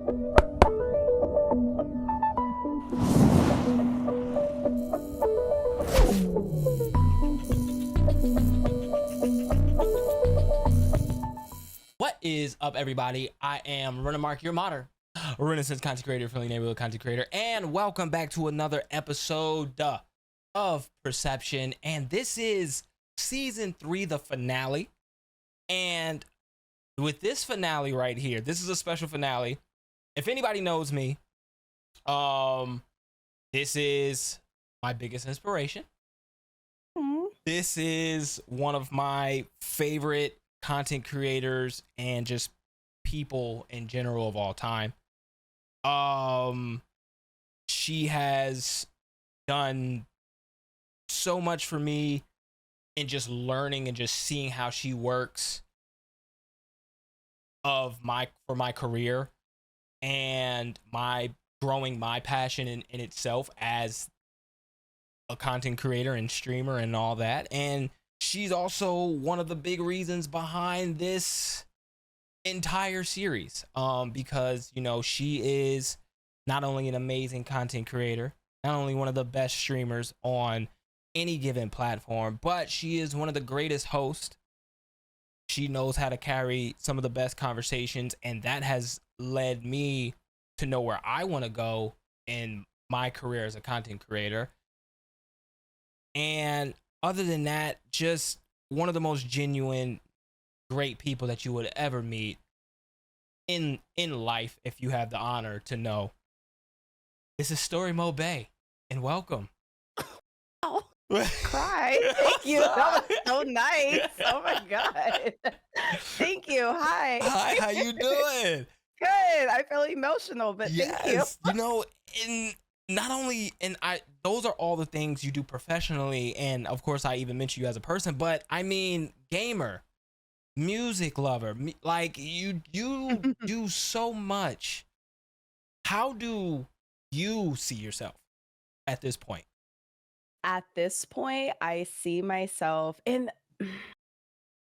What is up, everybody? I am RenaMarq, your modern Renaissance content creator, friendly neighborhood content creator, and welcome back to another episode of Per-Sception. And this is season 3, the finale. And with this finale right here, this is a special finale. If anybody knows me, this is my biggest inspiration. This is one of my favorite content creators and just people in general of all time. She has done so much for me in just learning and just seeing how she works for my career and my growing my passion in itself as a content creator and streamer and all that. And she's also one of the big reasons behind this entire series, because, you know, she is not only an amazing content creator, not only one of the best streamers on any given platform, but she is one of the greatest hosts. She knows how to carry some of the best conversations, and that has led me to know where I want to go in my career as a content creator. And other than that, just one of the most genuine, great people that you would ever meet in life, if you have the honor to know. This is StoryModeBae, and welcome. Oh, cry. Thank you. That was so nice. Oh my God. Thank you. Hi. Hi, how you doing? Good. I feel emotional, but thank you. You know, those are all the things you do professionally, and of course I even mention you as a person, but I mean gamer, music lover, like you do so much. How do you see yourself at this point? At this point, I see myself in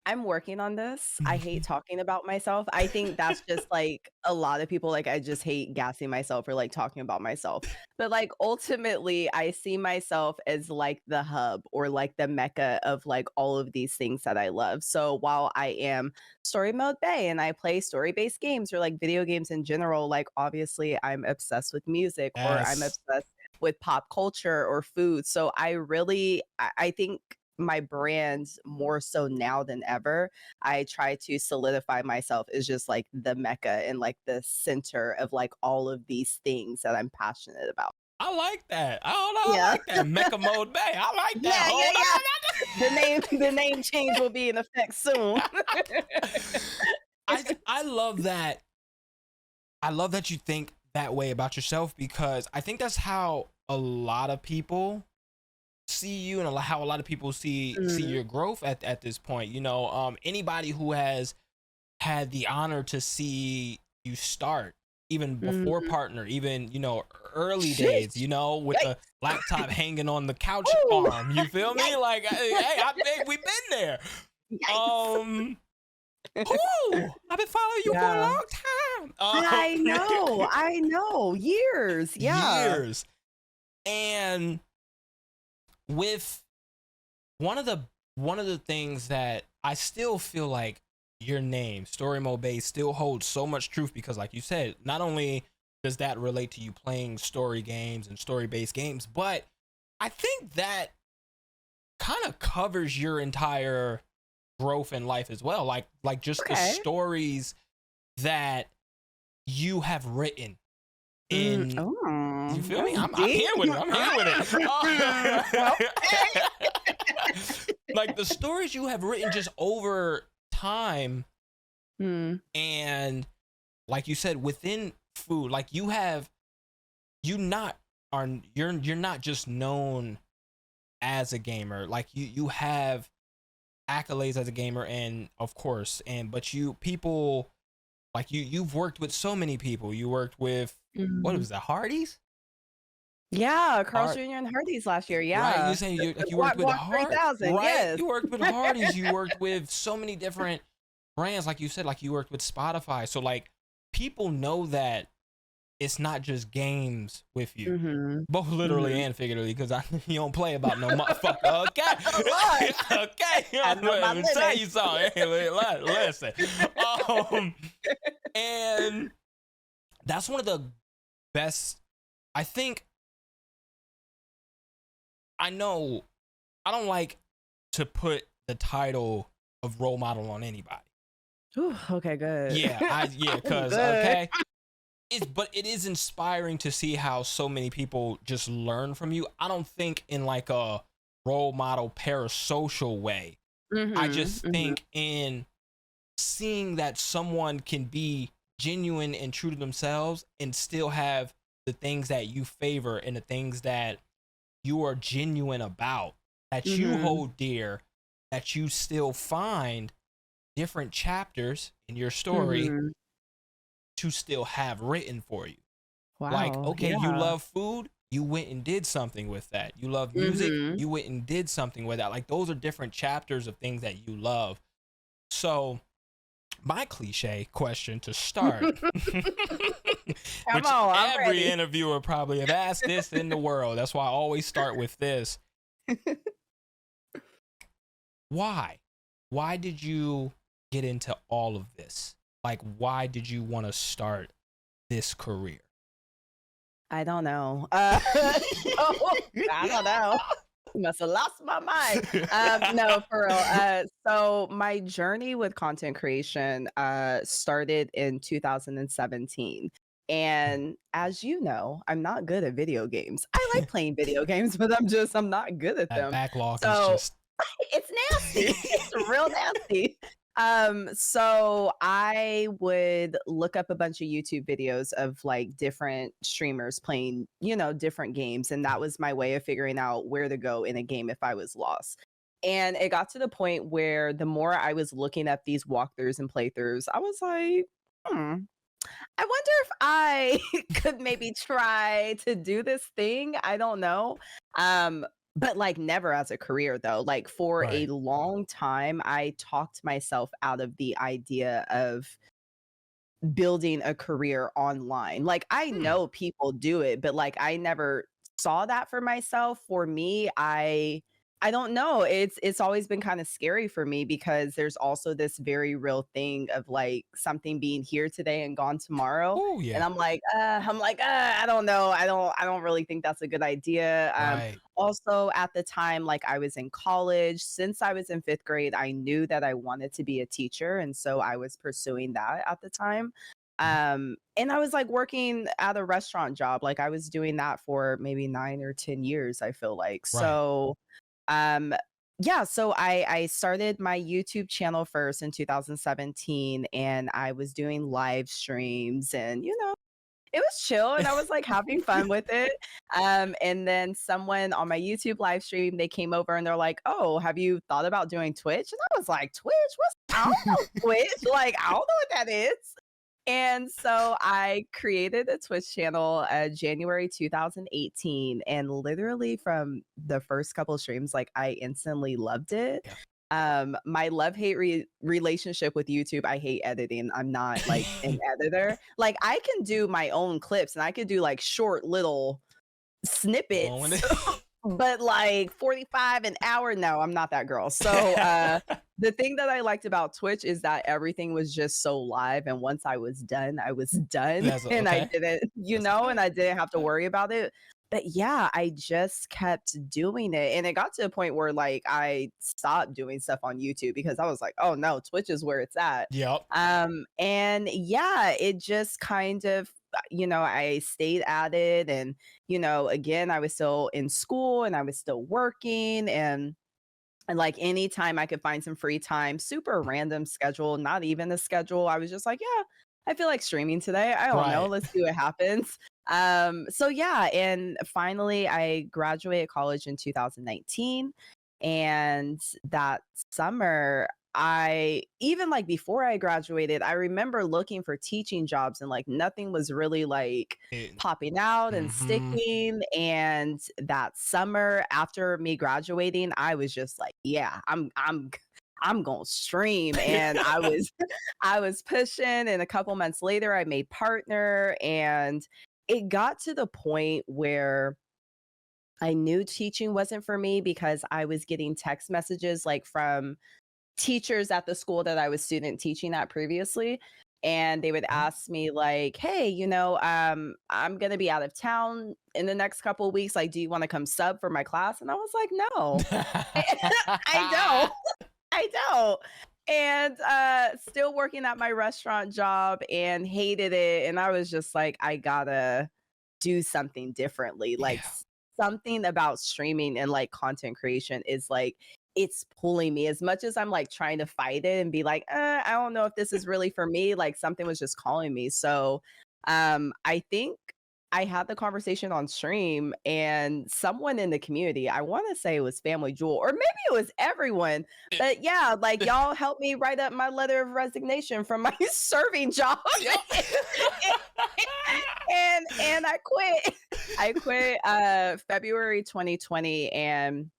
I'm working on this. I hate talking about myself. I think that's just like a lot of people, like I just hate gassing myself or like talking about myself. But like ultimately, I see myself as like the hub or like the mecca of like all of these things that I love. So while I am StoryModeBae and I play story-based games or like video games in general, like obviously I'm obsessed with music or I'm obsessed with pop culture or food. So I think my brand more so now than ever, I try to solidify myself as just like the mecca and like the center of like all of these things that I'm passionate about. I like that. I don't know. I like that. Mecha Mode Bay. I like that. The name change will be in effect soon. I love that. I love that you think that way about yourself, because I think that's how a lot of people see you and how a lot of people see your growth at this point. You know, anybody who has had the honor to see you start even before partner, even, you know, early days, you know, with the laptop hanging on the couch arm, you feel me? Like, hey, I think we've been there. I've been following you for a long time. I know, years. And with one of the things that I still feel like your name, StoryModeBae, still holds so much truth, because like you said, not only does that relate to you playing story games and story-based games, but I think that kind of covers your entire growth in life as well. Like just the stories that you have written in you feel me? I'm here with it. Like the stories you have written just over time, and like you said, within food, like you're not just known as a gamer. Like you have accolades as a gamer, and of course, but you've worked with so many people. You worked with what was that, Hardee's? Yeah, Carl's Jr. and Hardee's last year. Yeah, right. You saying you worked with Hardee's, right? Yes. You worked with Hardee's. You worked with so many different brands, like you said. Like you worked with Spotify. So like people know that it's not just games with you, Mhm. both literally Mhm. and figuratively, because you don't play about no motherfucker. Okay, Look, okay. I know my Let me tell limits. you something. Hey, listen, um, and that's one of the best. I think I know. I don't like to put the title of role model on anybody. Ooh, okay, good. Cause Good. okay. But it is inspiring to see how so many people just learn from you. I don't think in like a role model parasocial way. I Mhm, just mhm, think in seeing that someone can be genuine and true to themselves and still have the things that you favor and the things that you are genuine about, that you mhm. hold dear, that you still find different chapters in your story Mhm. to still have written for you. Like, Wow, okay, you yeah. love food, you went and did something with that. You love music, Mhm. you went and did something with that. Like, those are different chapters of things that you love. So, my cliche question to start, Come which on, I'm every ready. interviewer probably have asked this in the world. That's why I always start with this. Why? Why did you get into all of this? Like, why did you want to start this career? I don't know. So I don't know. Must have lost my mind. No, for real. So my journey with content creation started in 2017. And as you know, I'm not good at video games. I like playing video games, but I'm not good at That them. backlog is So just it's nasty. It's real nasty. So I would look up a bunch of YouTube videos of like different streamers playing, different games. And that was my way of figuring out where to go in a game if I was lost. And it got to the point where the more I was looking at these walkthroughs and playthroughs, I was like, I wonder if I could maybe try to do this thing. I don't know. But like never as a career though. Like for a right. long time, I talked myself out of the idea of building a career online. Like I Hmm. know people do it, but like I never saw that for myself. For me, I don't know. It's always been kind of scary for me because there's also this very real thing of like something being here today and gone tomorrow. Oh And yeah. I don't know. I don't really think that's a good idea. Right. Also at the time, like I was in college. Since I was in fifth grade, I knew that I wanted to be a teacher. And so I was pursuing that at the time. Mhm. And I was like working at a restaurant job. Like I was doing that for maybe 9 or 10 years, I feel like. Right. Um, yeah, so I started my YouTube channel first in 2017 and I was doing live streams and it was chill and I was like having fun with it. And then someone on my YouTube live stream, they came over and they're like, "Oh, have you thought about doing Twitch?" And I was like, "Twitch? What's I don't know Twitch. Like, I don't know what that is." And so I created a Twitch channel January 2018. And literally from the first couple of streams, like I instantly loved it. Yeah. My love-hate relationship with YouTube, I hate editing. I'm not like an editor. Like I can do my own clips and I could do like short little Going with snippets, it. but like 45 an hour, no, I'm not that girl. So the thing that I liked about Twitch is that everything was just so live and once I was done That's and I okay. didn't, That's okay. and I didn't have to worry about it. But yeah, I just kept doing it and it got to a point where like I stopped doing stuff on YouTube because I was like, "Oh no, Twitch is where it's at." Yep. And yeah, it just kind of I stayed at it and again, I was still in school and I was still working and like anytime I could find some free time, super random schedule, not even a schedule. I was just like, yeah, I feel like streaming today. I don't know. Right. Let's see what happens. So yeah, and finally I graduated college in 2019. And that summer, I even like before I graduated, I remember looking for teaching jobs and like nothing was really like popping out and Mm-hmm. sticking. And that summer after me graduating, I was just like, yeah, I'm gonna stream. And I was I was pushing and a couple months later I made partner and it got to the point where I knew teaching wasn't for me because I was getting text messages like from teachers at the school that I was student teaching at previously. And they would Mhm. ask me like, "Hey, I'm gonna be out of town in the next couple of weeks. Like, do you want to come sub for my class?" And I was like, "No, I don't. I don't." And still working at my restaurant job and hated it. And I was just like, I gotta do something differently. Like Yeah. something about streaming and like content creation is like it's pulling me as much as I'm like trying to fight it and be like, I don't know if this is really for me. Like something was just calling me. So I think I had the conversation on stream and someone in the community, I want to say it was Family Jewel, or maybe it was everyone. But yeah, like y'all helped me write up my letter of resignation from my serving job. Yep. And I quit. I quit February 2020, and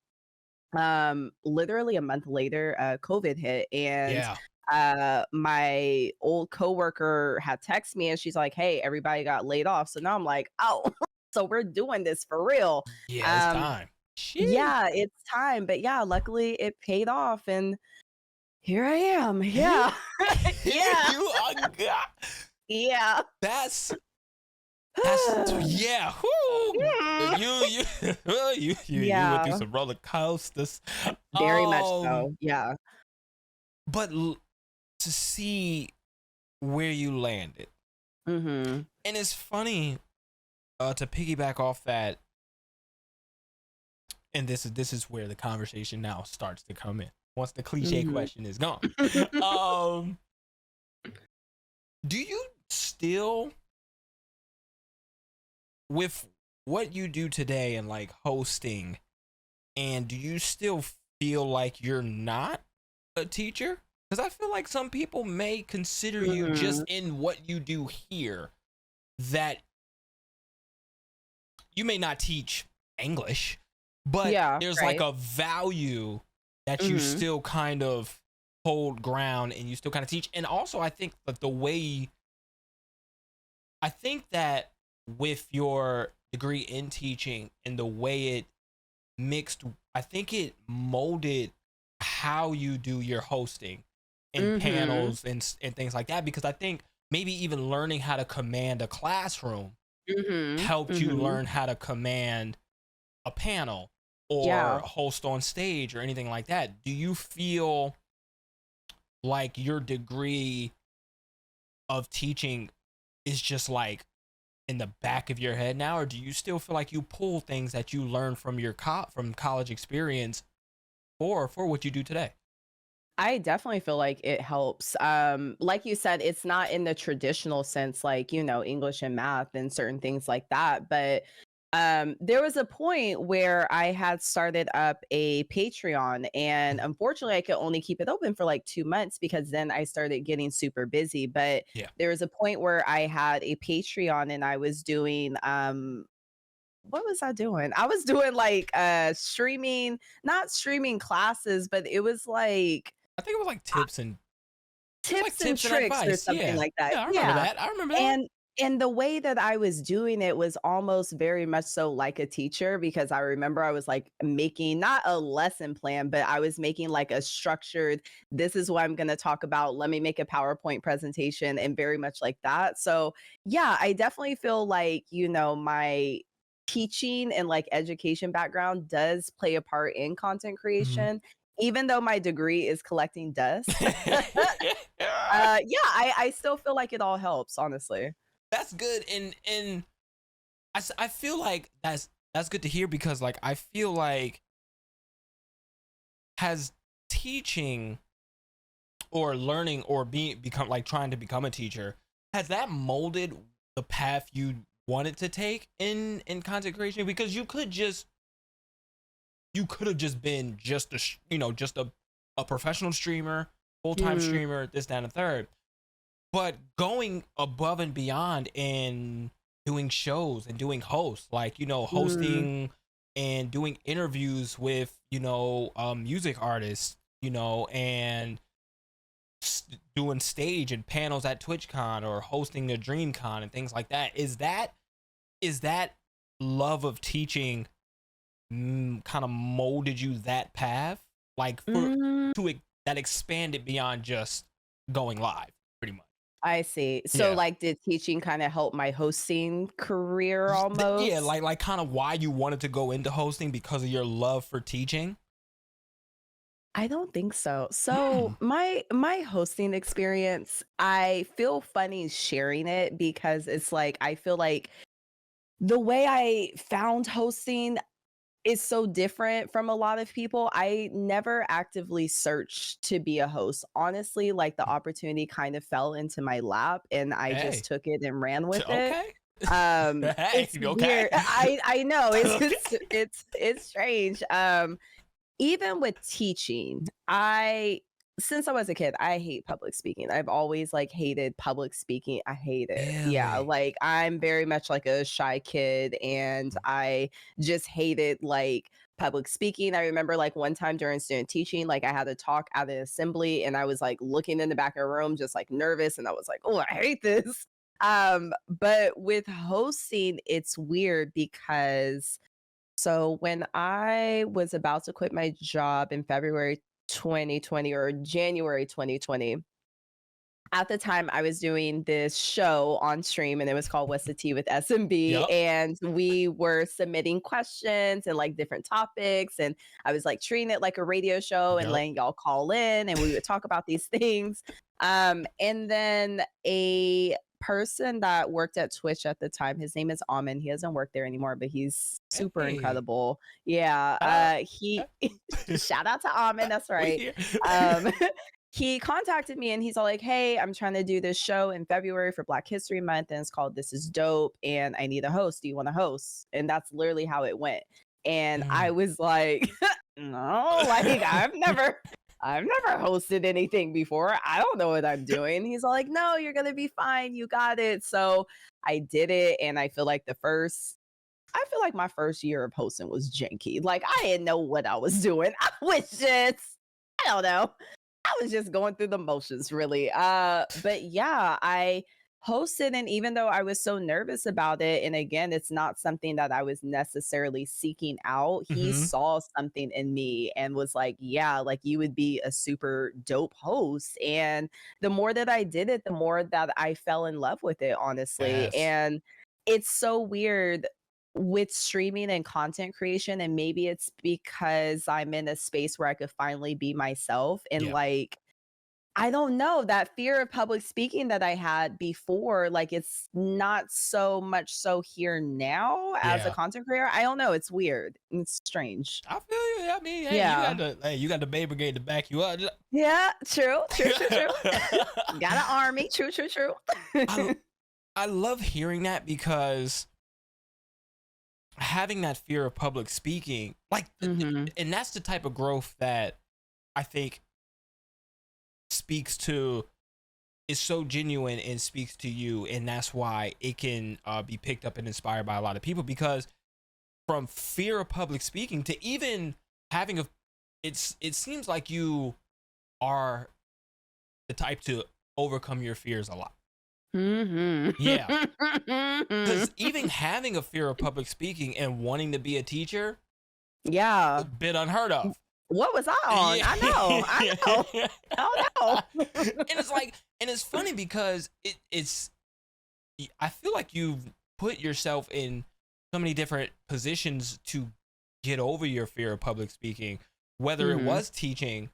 literally a month later COVID hit, and Yeah. my old coworker had texted me and she's like, "Hey, everybody got laid off." So now I'm like, "Oh, so we're doing this for real." Yeah, it's um time. Sheesh. yeah, it's time. But yeah, luckily it paid off and here I am. Yeah. Here Yeah. you are. God. Yeah. That's yeah. Whoo. You went through Yeah, some roller coasters. very much Um, so. Yeah. but to see where you landed, Mhm. and it's funny to piggyback off that, and this is where the conversation now starts to come in. Once the cliche Mhm. question is gone, um, do you still, with what you do today and like hosting, and do you still feel like you're not a teacher? Because I feel like some people may consider you just Mhm. in what you do here that you may not teach English, but Yeah, there's like right. a value that you Mhm. still kind of hold ground and you still kind of teach. And also, I think that I think that with your degree in teaching and the way it mixed, I think it molded how you do your hosting and Mhm. panels and things like that. Because I think maybe even learning how to command a classroom Mhm. helped you Mhm. learn how to command a panel or Yeah. host on stage or anything like that. Do you feel like your degree of teaching is just like in the back of your head now, or do you still feel like you pull things that you learned from your from college experience for what you do today? I definitely feel like it helps. Like you said, it's not in the traditional sense, like, English and math and certain things like that. But there was a point where I had started up a Patreon, and Mhm. unfortunately, I could only keep it open for like 2 months because then I started getting super busy. But Yeah. there was a point where I had a Patreon and I was doing what was I doing? I was doing like streaming, not streaming classes, but it was like I think it was like uh, tips and it was like tips and tips and tricks or advice. something Yeah. like that. Yeah, I remember Yeah. that. I remember that. And the way that I was doing it was almost very much so like a teacher, because I remember I was like making not a lesson plan, but I was making like a structured, this is what I'm going to talk about. Let me make a PowerPoint presentation, and very much like that. So, yeah, I definitely feel like, my teaching and like education background does play a part in content Mhm. creation, even though my degree is collecting dust. Yeah, I still feel like it all helps, honestly. That's good, and I feel like that's good to hear because like I feel like has teaching or learning or being become like trying to become a teacher, has that molded the path you wanted to take in content creation? Because you could have just been just just a professional streamer, full-time Mm, streamer, this, that, and the third. But going above and beyond and doing shows and doing hosts, like, mm, hosting and doing interviews with, music artists, and doing stage and panels at TwitchCon or hosting a DreamCon and things like that. Is that is that love of teaching kind of molded you that path, like that expanded beyond just going live, pretty much? I see. So, Yeah. like, did teaching kind of help my hosting career almost? Yeah, like kind of why you wanted to go into hosting, because of your love for teaching. I don't think so. Hmm. So my hosting experience, I feel funny sharing it because it's like I feel like the way I found hosting is so different from a lot of people. I never actively searched to be a host. Honestly, like the opportunity kind of fell into my lap and I just Hey. took it and ran with it. Okay. Hey. It's Okay. weird. I know it's strange. Even with teaching, since I was a kid, I hate public speaking. I've always like hated public speaking. I hate it. Yeah, Really? like I'm very much like a shy kid and I just hated like public speaking. I remember like one time during student teaching, like I had to talk at an assembly and I was like looking in the back of the room just like nervous and I was like, "Oh, I hate this." But with hosting, it's weird because so when I was about to quit my job in February 2020 or January 2020, at the time I was doing this show on stream and it was called What's the Tea with SMB. Yep. And we were submitting questions and like different topics. And I was like treating it like a radio show and Yep. letting y'all call in and we would talk about these things. And then a person that worked at Twitch at the time, his name is Amin. He doesn't work there anymore, but he's super Hey. incredible. Yeah. Shout out. He Okay. shout out to Amin. That's We right. here. Um, he contacted me and he's all like, "Hey, I'm trying to do this show in February for Black History Month, and it's called This Is Dope, and I need a host. Do you want to host?" And that's literally how it went. And I Mm. was like, "No, like I've never hosted anything before. I don't know what I'm doing." He's all like, "No, you're gonna be fine. You got it." So I did it, and I feel like my first year of hosting was janky. Like I didn't know what I was doing. I don't know. I was just going through the motions really. But yeah, I hosted and even though I was so nervous about it, and again, it's not something that I was necessarily seeking out, he Mm-hmm. saw something in me and was like, "Yeah, like you would be a super dope host." And the more that I did it, the more that I fell in love with it, honestly. Yes. And it's so weird with streaming and content creation, and maybe it's because I'm in a space where I could finally be myself and Yeah. like I don't know, that fear of public speaking that I had before, like it's not so much so here now as a Yeah. content creator. I don't know, it's weird. It's strange. I feel you. I mean, hey, Yeah. you got the Bay Brigade to back you up. Yeah, true, true, true, true. Got an army. True, true, true. I I love hearing that, because having that fear of public speaking, like, Mhm. and that's the type of growth that I think speaks to is so genuine and speaks to you, and that's why it can be picked up and inspired by a lot of people, because from fear of public speaking to even having a it seems like you are the type to overcome your fears a lot. Mhm. Yeah, because even having a fear of public speaking and wanting to be a teacher, a Yeah. bit unheard of. What was I on? Yeah. I know. I know. I don't know. And it's like, and it's funny because it's I feel like you've put yourself in so many different positions to get over your fear of public speaking, whether it Mhm. was teaching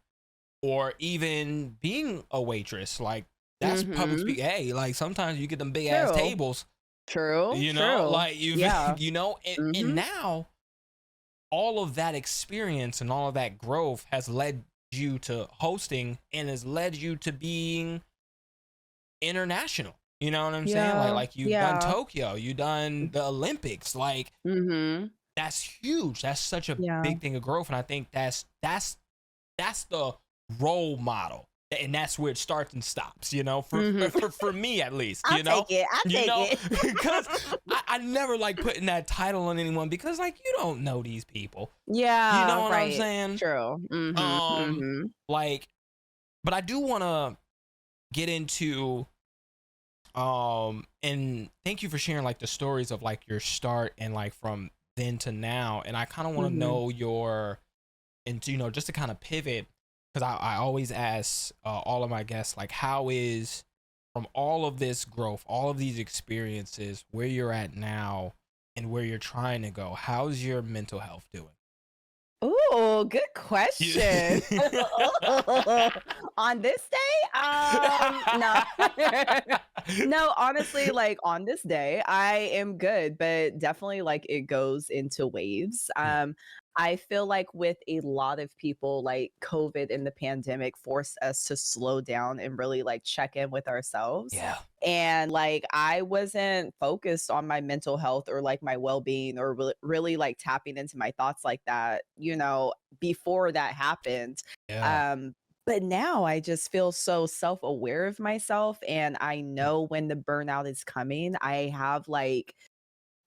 or even being a waitress. Like, that's public Mhm. speaking. Hey, like sometimes you get them big ass True. tables, True. True. like you Yeah. and Mhm. now all of that experience and all of that growth has led you to hosting and has led you to being international. You know what I'm saying? Yeah. Like you've done Yeah. Tokyo, you've done the Olympics. Like, Mhm. that's huge. That's such a Yeah. big thing of growth. And I think that's the role model. And that's where it starts and stops, for Mhm. for me at least, I'll take it. I'll take it. because I never like putting that title on anyone, because like you don't know these people. You know Yeah, what I'm right. saying? True. Mhm. Um, Mhm. like, but I do want to get into And thank you for sharing like the stories of like your start and like from then to now. And I kind of want to Mhm. know your, and you know, just to kind of pivot, because I always ask all of my guests, like, how is from all of this growth, all of these experiences, where you're at now and where you're trying to go, how's your mental health doing? Ooh, good Yeah. question. On this day? No. No, honestly, like, on this day, I am good, but definitely, like, it goes into waves. Mm, I feel like with a lot of people, like, COVID and the pandemic forced us to slow down and really, like, check in with ourselves. yeah. And, like, I wasn't focused on my mental health or, like, my well-being or really, like, tapping into my thoughts like that, before that happened. Yeah. Um, but now I just feel so self-aware of myself, and I Mm, know when the burnout is coming. I have, like,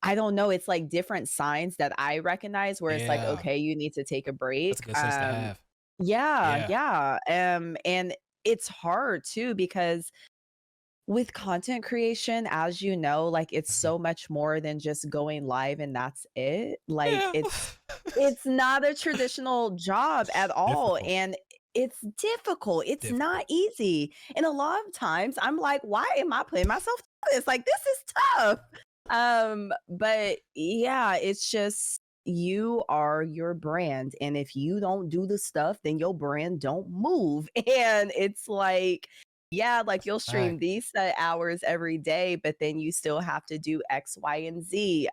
I don't know, it's like different signs that I recognize where it's like, yeah. "Okay, you need to take a That's a break." good sense to have. Yeah, Yeah. yeah, and it's hard too because with content creation, as you know, like, it's Mhm. so much more than just going live and that's it. Like, Yeah. it's not a traditional job at all, Difficult. and it's difficult. It's Difficult. not easy. And a lot of times I'm like, "Why am I putting myself through this? Like, this is tough." But yeah, it's just you are your brand, and if you don't do the stuff, then your brand don't move. And it's like, yeah, like That's you'll a fact. stream these set hours every day, but then you still have to do X, Y, and Z.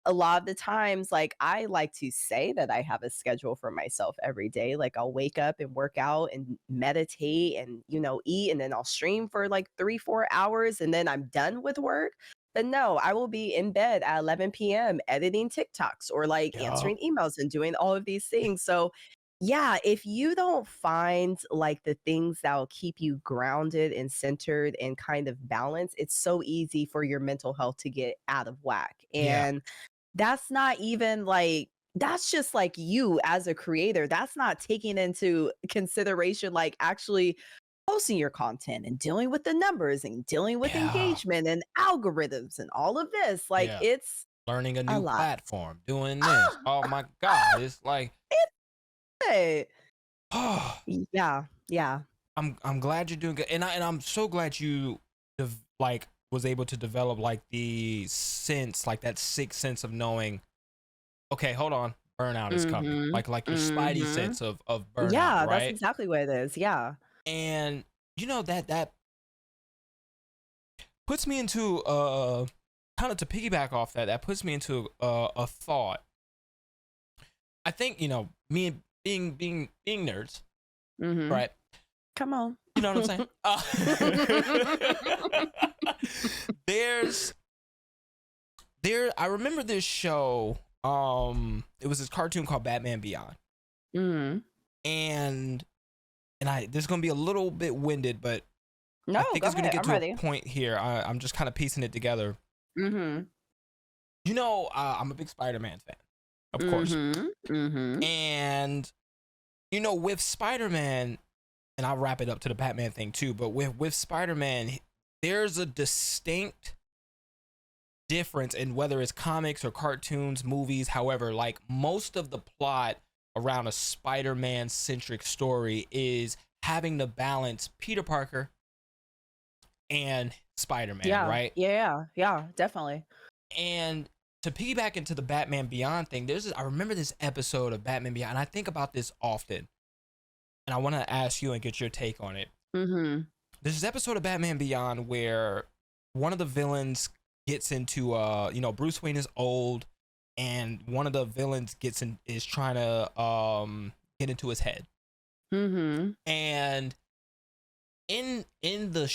A lot of the times, like, I like to say that I have a schedule for myself every day. Like, I'll wake up and work out and meditate and, eat, and then I'll stream for like 3, 4 hours, and then I'm done with work. But no, I will be in bed at 11 p.m. editing TikToks or like Yup. answering emails and doing all of these things. So, yeah, if you don't find like the things that will keep you grounded and centered and kind of balanced, it's so easy for your mental health to get out of whack. Yeah. And that's not even like, that's just like you as a creator. That's not taking into consideration, like, actually posting your content and dealing with the numbers and dealing with Yeah. engagement and algorithms and all of this. Like, Yeah. it's Learning a a new lot. platform, doing this. Ah, Oh my God. ah, It's like, it's oh, yeah, yeah. I'm glad you're doing good. And I'm so glad you like was able to develop like the sense, like that sixth sense of knowing, okay, hold on, burnout is coming. Mhm, Like your spidey mhm. sense of burnout, Yeah, that's right? exactly what it is, yeah. And you know that puts me into kind of to piggyback off that puts me into a thought. I think, you know, me and being nerds, Mhm. right? Come on. You know what I'm saying? There's I remember this show. It was this cartoon called Batman Beyond, Mhm. and this is gonna be a little bit winded, but I No, think go it's gonna ahead, get I'm to a ready. point here. I'm just kind of piecing it together. Mhm. You know, I'm a big Spider-Man fan, of course, Mhm. Mhm. and you know, with Spider-Man, and I'll wrap it up to the Batman thing too. But with Spider-Man, there's a distinct difference in whether it's comics or cartoons, movies, however, like most of the plot around a Spider-Man centric story is having to balance Peter Parker and Spider-Man, Yeah. right? Yeah, yeah, definitely. And to piggyback into the Batman Beyond thing, I remember this episode of Batman Beyond, and I think about this often, and I want to ask you and get your take on it. Mhm. There's this episode of Batman Beyond where one of the villains gets into you know, Bruce Wayne is old, and one of the villains is trying to get into his head. Mhm. And in the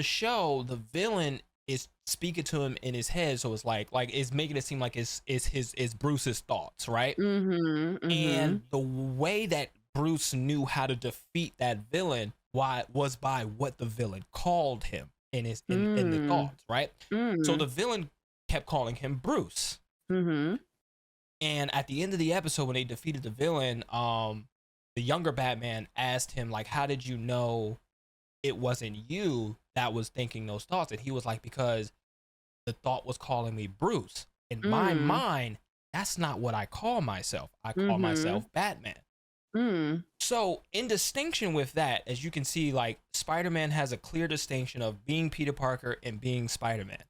show, the villain is speaking to him in his head, so it's like it's making it seem like it's Bruce's thoughts, right? Mhm. And Mhm. the way that Bruce knew how to defeat that villain was by what the villain called him in the Mm. thoughts, right? So Mm. the villain kept calling him Bruce. Mhm. And at the end of the episode, when they defeated the villain, the younger Batman asked him, like, how did you know it wasn't you that was thinking those thoughts. And he was like, because the thought was calling me Bruce. In my Mm. mind, that's not what I call myself. I call Mhm. myself Batman. Mm. So in distinction with that, as you can see, like Spider-Man has a clear distinction of being Peter Parker and being Spider-Man.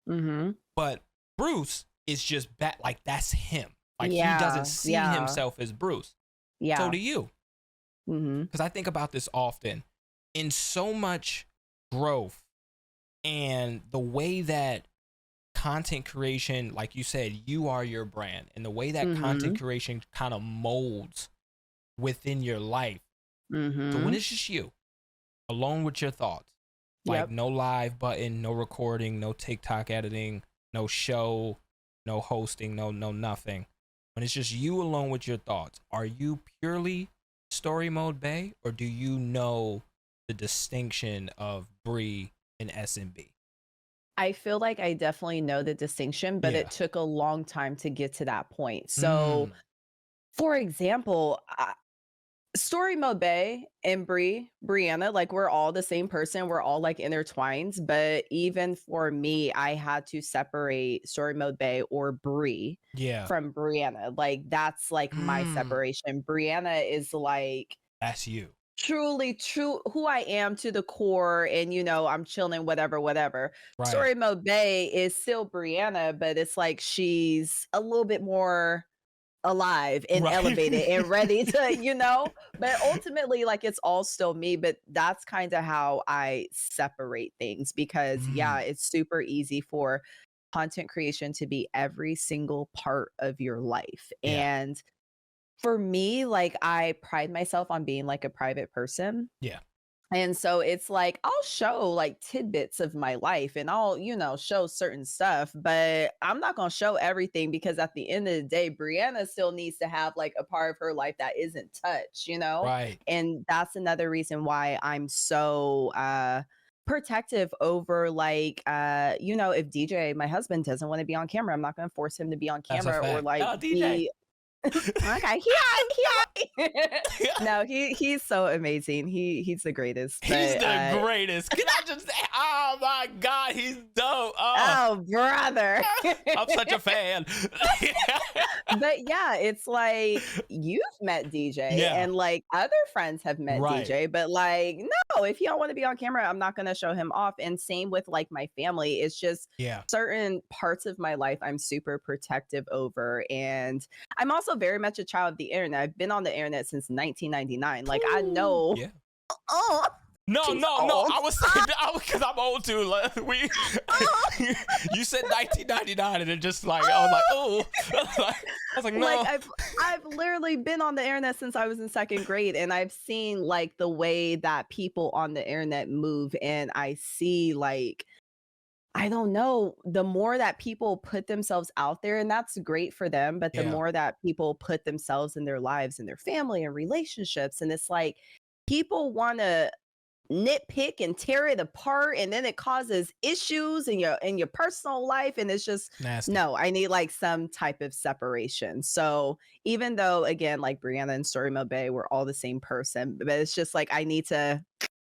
Mhm. But Bruce is just like that's him. Like he doesn't Yeah. see Yeah. himself as Bruce. So Yeah. do you. Mhm. Because I think about this often. In so much growth and the way that content creation, like you said, you are your brand, and the way that content Mhm. creation kind of molds within your life. So when Mhm. it's just you alone with your thoughts, like Yep. no live button, no recording, no TikTok editing, no show, no hosting, no nothing. When it's just you alone with your thoughts, are you purely story mode Bay, or do you know the distinction of Bree and SMB? I feel like I definitely know the distinction, but Yeah. it took a long time to get to that point. So, Mm. for example, Story Mode Bay and Brianna, like we're all the same person. We're all like intertwined. But even for me, I had to separate Story Mode Bay or Bree Yeah. from Brianna. Like that's like my Mm. separation. Brianna is like That's you. truly true who I am to the core, and I'm chilling, whatever, whatever. Right. Story Mode Bay is still Brianna, but it's like she's a little bit more alive and Right. elevated and ready to, but ultimately like it's all still me. But that's kind of how I separate things, because yeah, Mm. it's super easy for content creation to be every single part of your life. Yeah. And for me, like I pride myself on being like a private person. Yeah. And so it's like I'll show like tidbits of my life, and I'll, show certain stuff, but I'm not going to show everything, because at the end of the day, Brianna still needs to have like a part of her life that isn't touched. Right. And that's another reason why I'm so protective over like if DJ, my husband, doesn't want to be on camera, I'm not going to force him to be on That's a camera or fact. like Oh, DJ. be okay, no, he's so amazing. He's the greatest. He's But the greatest. Can I just say, oh my God, he's dope. Oh, oh, brother. I'm such a fan. But yeah, it's like you've met DJ Yeah. and like other friends have met Right. DJ, but like no, if he don't want to be on camera, I'm not going to show him off. And same with like my family. It's just Yeah. certain parts of my life I'm super protective over. And I'm also very much a child of the internet. I've been on the internet since 1999. Like I Ooh. know. Yeah. Oh, No, she's no, no. old. I was saying because I'm old too. Like, you said 1999, and it just like I was like, oh, I was like, no. Like I've literally been on the internet since I was in second grade, and I've seen like the way that people on the internet move, and I see like I don't know, the more that people put themselves out there, and that's great for them, but the Yeah. more that people put themselves in their lives and their family and relationships, and it's like people want to nitpick and tear it apart, and then it causes issues in your personal life, and it's just Nasty. no, I need like some type of separation. So even though again like Brianna and Story Mode Bay, we're all the same person, but it's just like I need to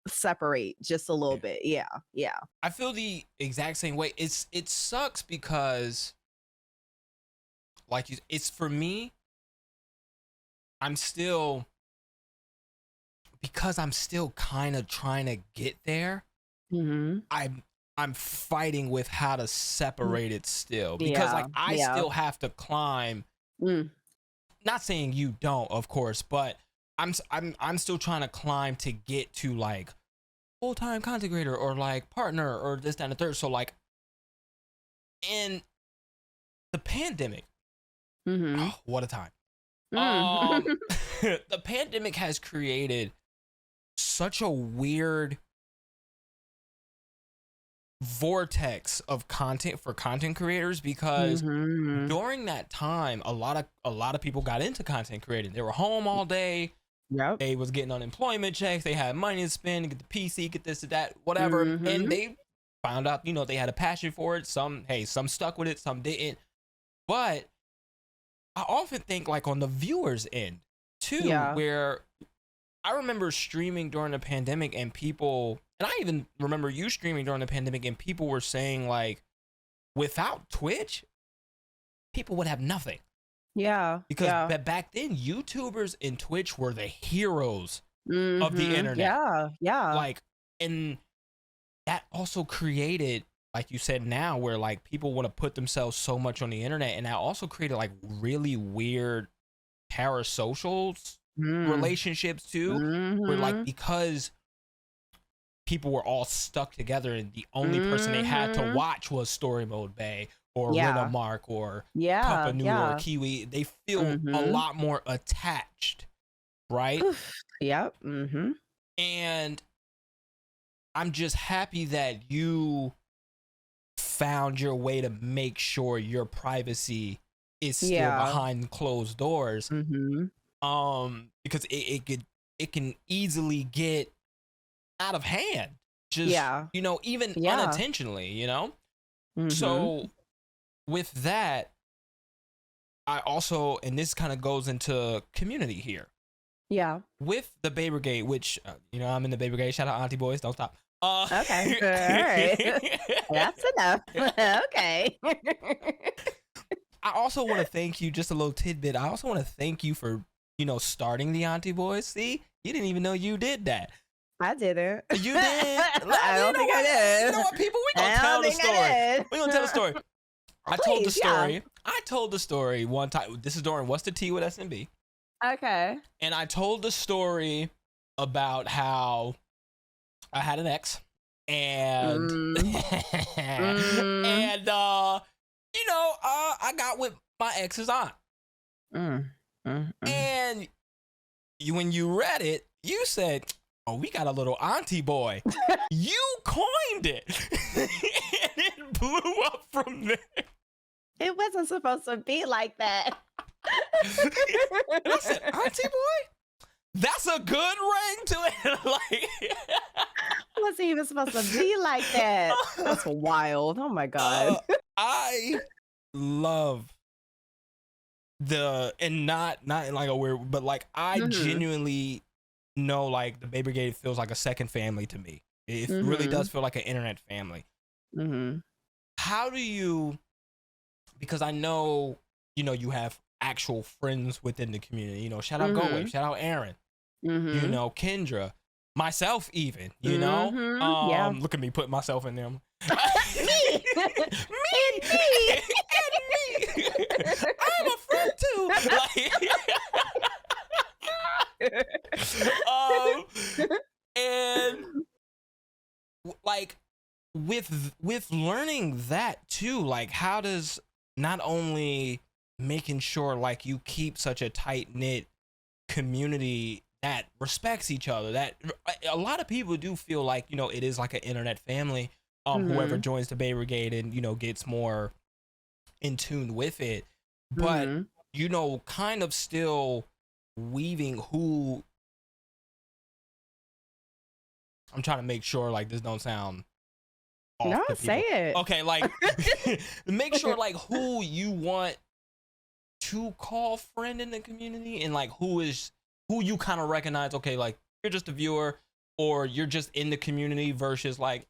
separate just a little Yeah. bit. Yeah, yeah. I feel the exact same way. It sucks because like it's for me, I'm still because I'm still kind of trying to get there. Mm-hmm. I'm fighting with how to separate it still, because Yeah, like I yeah. still have to climb. Mm, Not saying you don't, of course, but I'm still trying to climb to get to like full-time content creator or like partner or this, that, and the third. So like in the pandemic, mm-hmm. oh, what a time. Mm. The pandemic has created such a weird vortex of content for content creators, because Mhm. during that time a lot of people got into content creating. They were home all day. Yep. They was getting unemployment checks. They had money to spend, get the PC, get this, that, whatever. And Mhm. they found out, they had a passion for it. Some stuck with it, some didn't. But I often think like on the viewers end too, Yeah. where I remember streaming during the pandemic and people And I even remember you streaming during the pandemic, and people were saying like, without Twitch, people would have nothing. Yeah. Because back then, YouTubers and Twitch were the heroes of the internet. Yeah. Yeah. Like, and that also created, like you said now, where like people want to put themselves so much on the internet, and that also created like really weird parasocial relationships too, where like because people were all stuck together and the only person they had to watch was StoryModeBae or RenaMarq or Cup of Noodle or Kiwi, they feel a lot more attached, right? Yep. And I'm just happy that you found your way to make sure your privacy is still behind closed doors. Because it can easily get out of hand, just you know, even unintentionally, you know. So with that, I also, and this kind of goes into community here, with the BAEBRIGADE, which you know, I'm in the BAEBRIGADE. Shout out Auntie Boys, don't stop. Okay, all right. That's enough. Okay. I also want to thank you, just a little tidbit, I also want to thank you for, you know, starting the Auntie Boys. See, you didn't even know you did that. I didn't. You did? I don't think I did. You know what, people? We gonna tell the story. We gonna tell the story. I told the story. I told the story one time. This is during What's the Tea with SMB. Okay. And I told the story about how I had an ex, and and you know, I got with my ex's aunt. And when you read it, you said, "Oh, we got a little auntie boy." You coined it, and it blew up from there. It wasn't supposed to be like that. And I said, "Auntie boy? That's a good ring to it." Like, wasn't even supposed to be like that. That's wild. Oh my god. I love and not in like a weird, but like I genuinely know like the BAEBRIGADE feels like a second family to me. It really does feel like an internet family. How do you, because I know, you know, you have actual friends within the community, you know, shout out GoWave, shout out Aaron, you know, Kendra, myself even, you know, look at me putting myself in them. me. I'm a friend too. And like with learning that too, like how does not only making sure like you keep such a tight knit community that respects each other, that a lot of people do feel like, you know, it is like an internet family. Whoever joins the BAEBRIGADE and, you know, gets more in tune with it, but you know, kind of still weaving who. I'm trying to make sure like this don't sound off. No, say it. Okay, like make sure like who you want to call friend in the community, and like who you kind of recognize, okay, like you're just a viewer or you're just in the community, versus like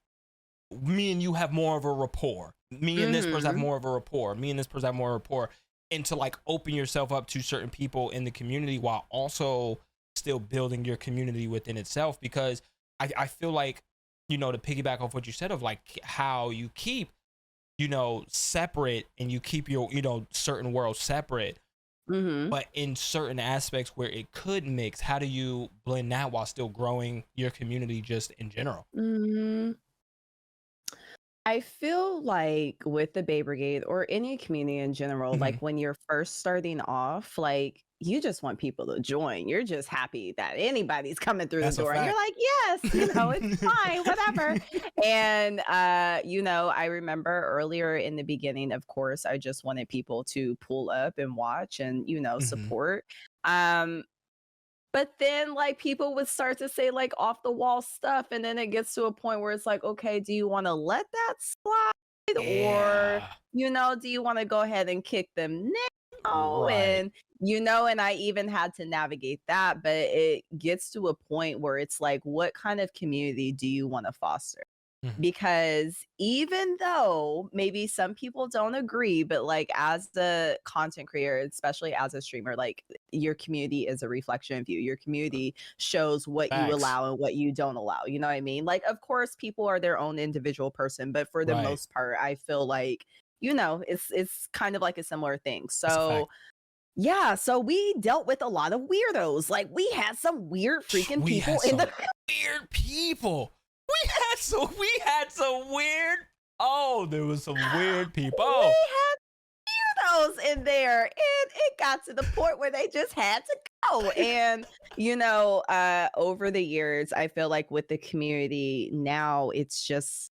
me and you have more of a rapport. Me and this person have more of a rapport. Me and this person have more rapport. And to like open yourself up to certain people in the community while also still building your community within itself. Because I feel like, you know, to piggyback off what you said of like how you keep, you know, separate and you keep your, you know, certain worlds separate. But in certain aspects where it could mix, how do you blend that while still growing your community just in general? I feel like with the BAEBRIGADE or any community in general, like when you're first starting off, like you just want people to join. You're just happy that anybody's coming through the door. And you're like, yes, you know, it's fine, whatever. And, you know, I remember earlier in the beginning, of course, I just wanted people to pull up and watch and, you know, support. But then like people would start to say like off the wall stuff. And then it gets to a point where it's like, okay, do you want to let that slide? Or, you know, do you want to go ahead and kick them now? And you know, and I even had to navigate that, but it gets to a point where it's like, what kind of community do you want to foster? Mhm. Because even though maybe some people don't agree, but like as the content creator, especially as a streamer, like your community is a reflection of you. Your community shows what you Facts. allow and what you don't allow. You know what I mean? Like, of course, people are their own individual person, but for the Right. most part, I feel like, you know, it's kind of like a similar thing. That's a So fact. yeah, so we dealt with a lot of weirdos. Like we had some weird freaking We people had in some the weird people. We had some weird. Oh, there was some weird we people. had weirdos in there, and it got to the point where they just had to go. And you know, over the years, I feel like with the community now, it's just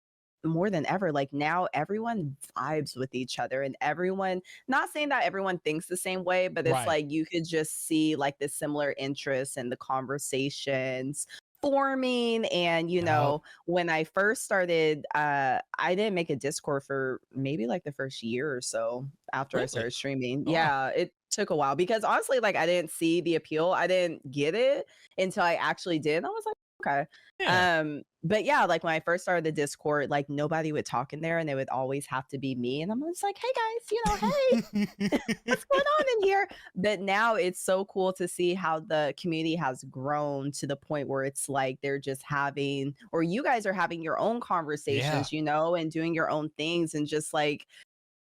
more than ever. Like now, everyone vibes with each other, and everyone. Not saying that everyone thinks the same way, but it's Right. like you could just see like the similar interests and the conversations forming. And you Yep. know, when I first started, I didn't make a Discord for maybe like the first year or so after I Really? started streaming. Oh, wow. Yeah, it took a while because honestly, like I didn't see the appeal. I didn't get it until I actually did. I was like, okay. Yeah. But yeah, like when I first started the Discord, like nobody would talk in there and it would always have to be me. And I'm just like, hey guys, you know, hey, what's going on in here? But now it's so cool to see how the community has grown to the point where it's like they're just having, or you guys are having your own Yeah. conversations, you know, and doing your own things and just like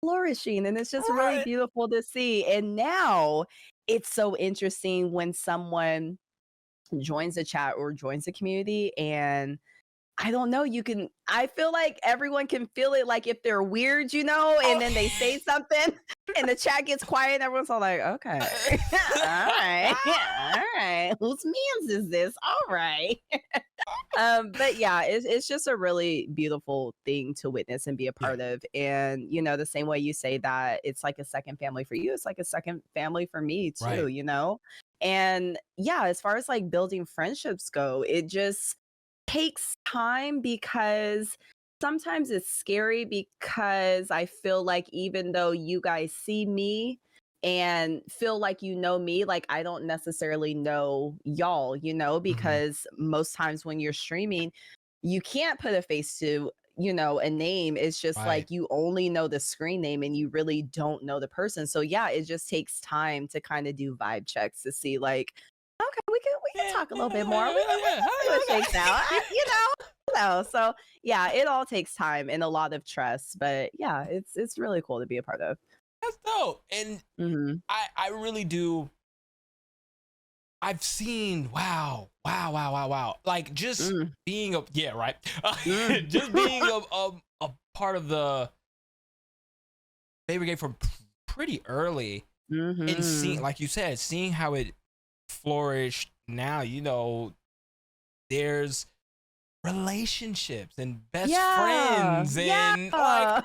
flourishing. And it's just really Right. beautiful to see. And now it's so interesting when someone joins the chat or joins the community, and I don't know, you can, I feel like everyone can feel it, like if they're weird, you know, and Oh. then they say something and the chat gets quiet and everyone's all like, okay. All right. All right. Whose man's is this? All right. But yeah, it's just a really beautiful thing to witness and be a Yeah. part of. And you know, the same way you say that it's like a second family for you, it's like a second family for me too, Right. you know? And yeah, as far as like building friendships go, it just takes time because sometimes it's scary because I feel like even though you guys see me and feel like you know me, like I don't necessarily know y'all, you know, Mhm. because most times when you're streaming, you can't put a face to, you know, a name. It's just Right. like you only know the screen name and you really don't know the person. So yeah, it just takes time to kind of do vibe checks to see like, okay, we can Yeah. talk a little bit more. Yeah. We Yeah. can see what shakes out. Yeah. You know. So yeah, it all takes time and a lot of trust. But yeah, it's really cool to be a part of. That's dope. And Hmm. I really do. I've seen wow. Like just Mm, being a yeah, right. mm. Just being a part of the Bay Brigade from pretty early and seeing, Hmm. like you said, seeing how it flourished now, you know, there's relationships and best Yeah, friends and like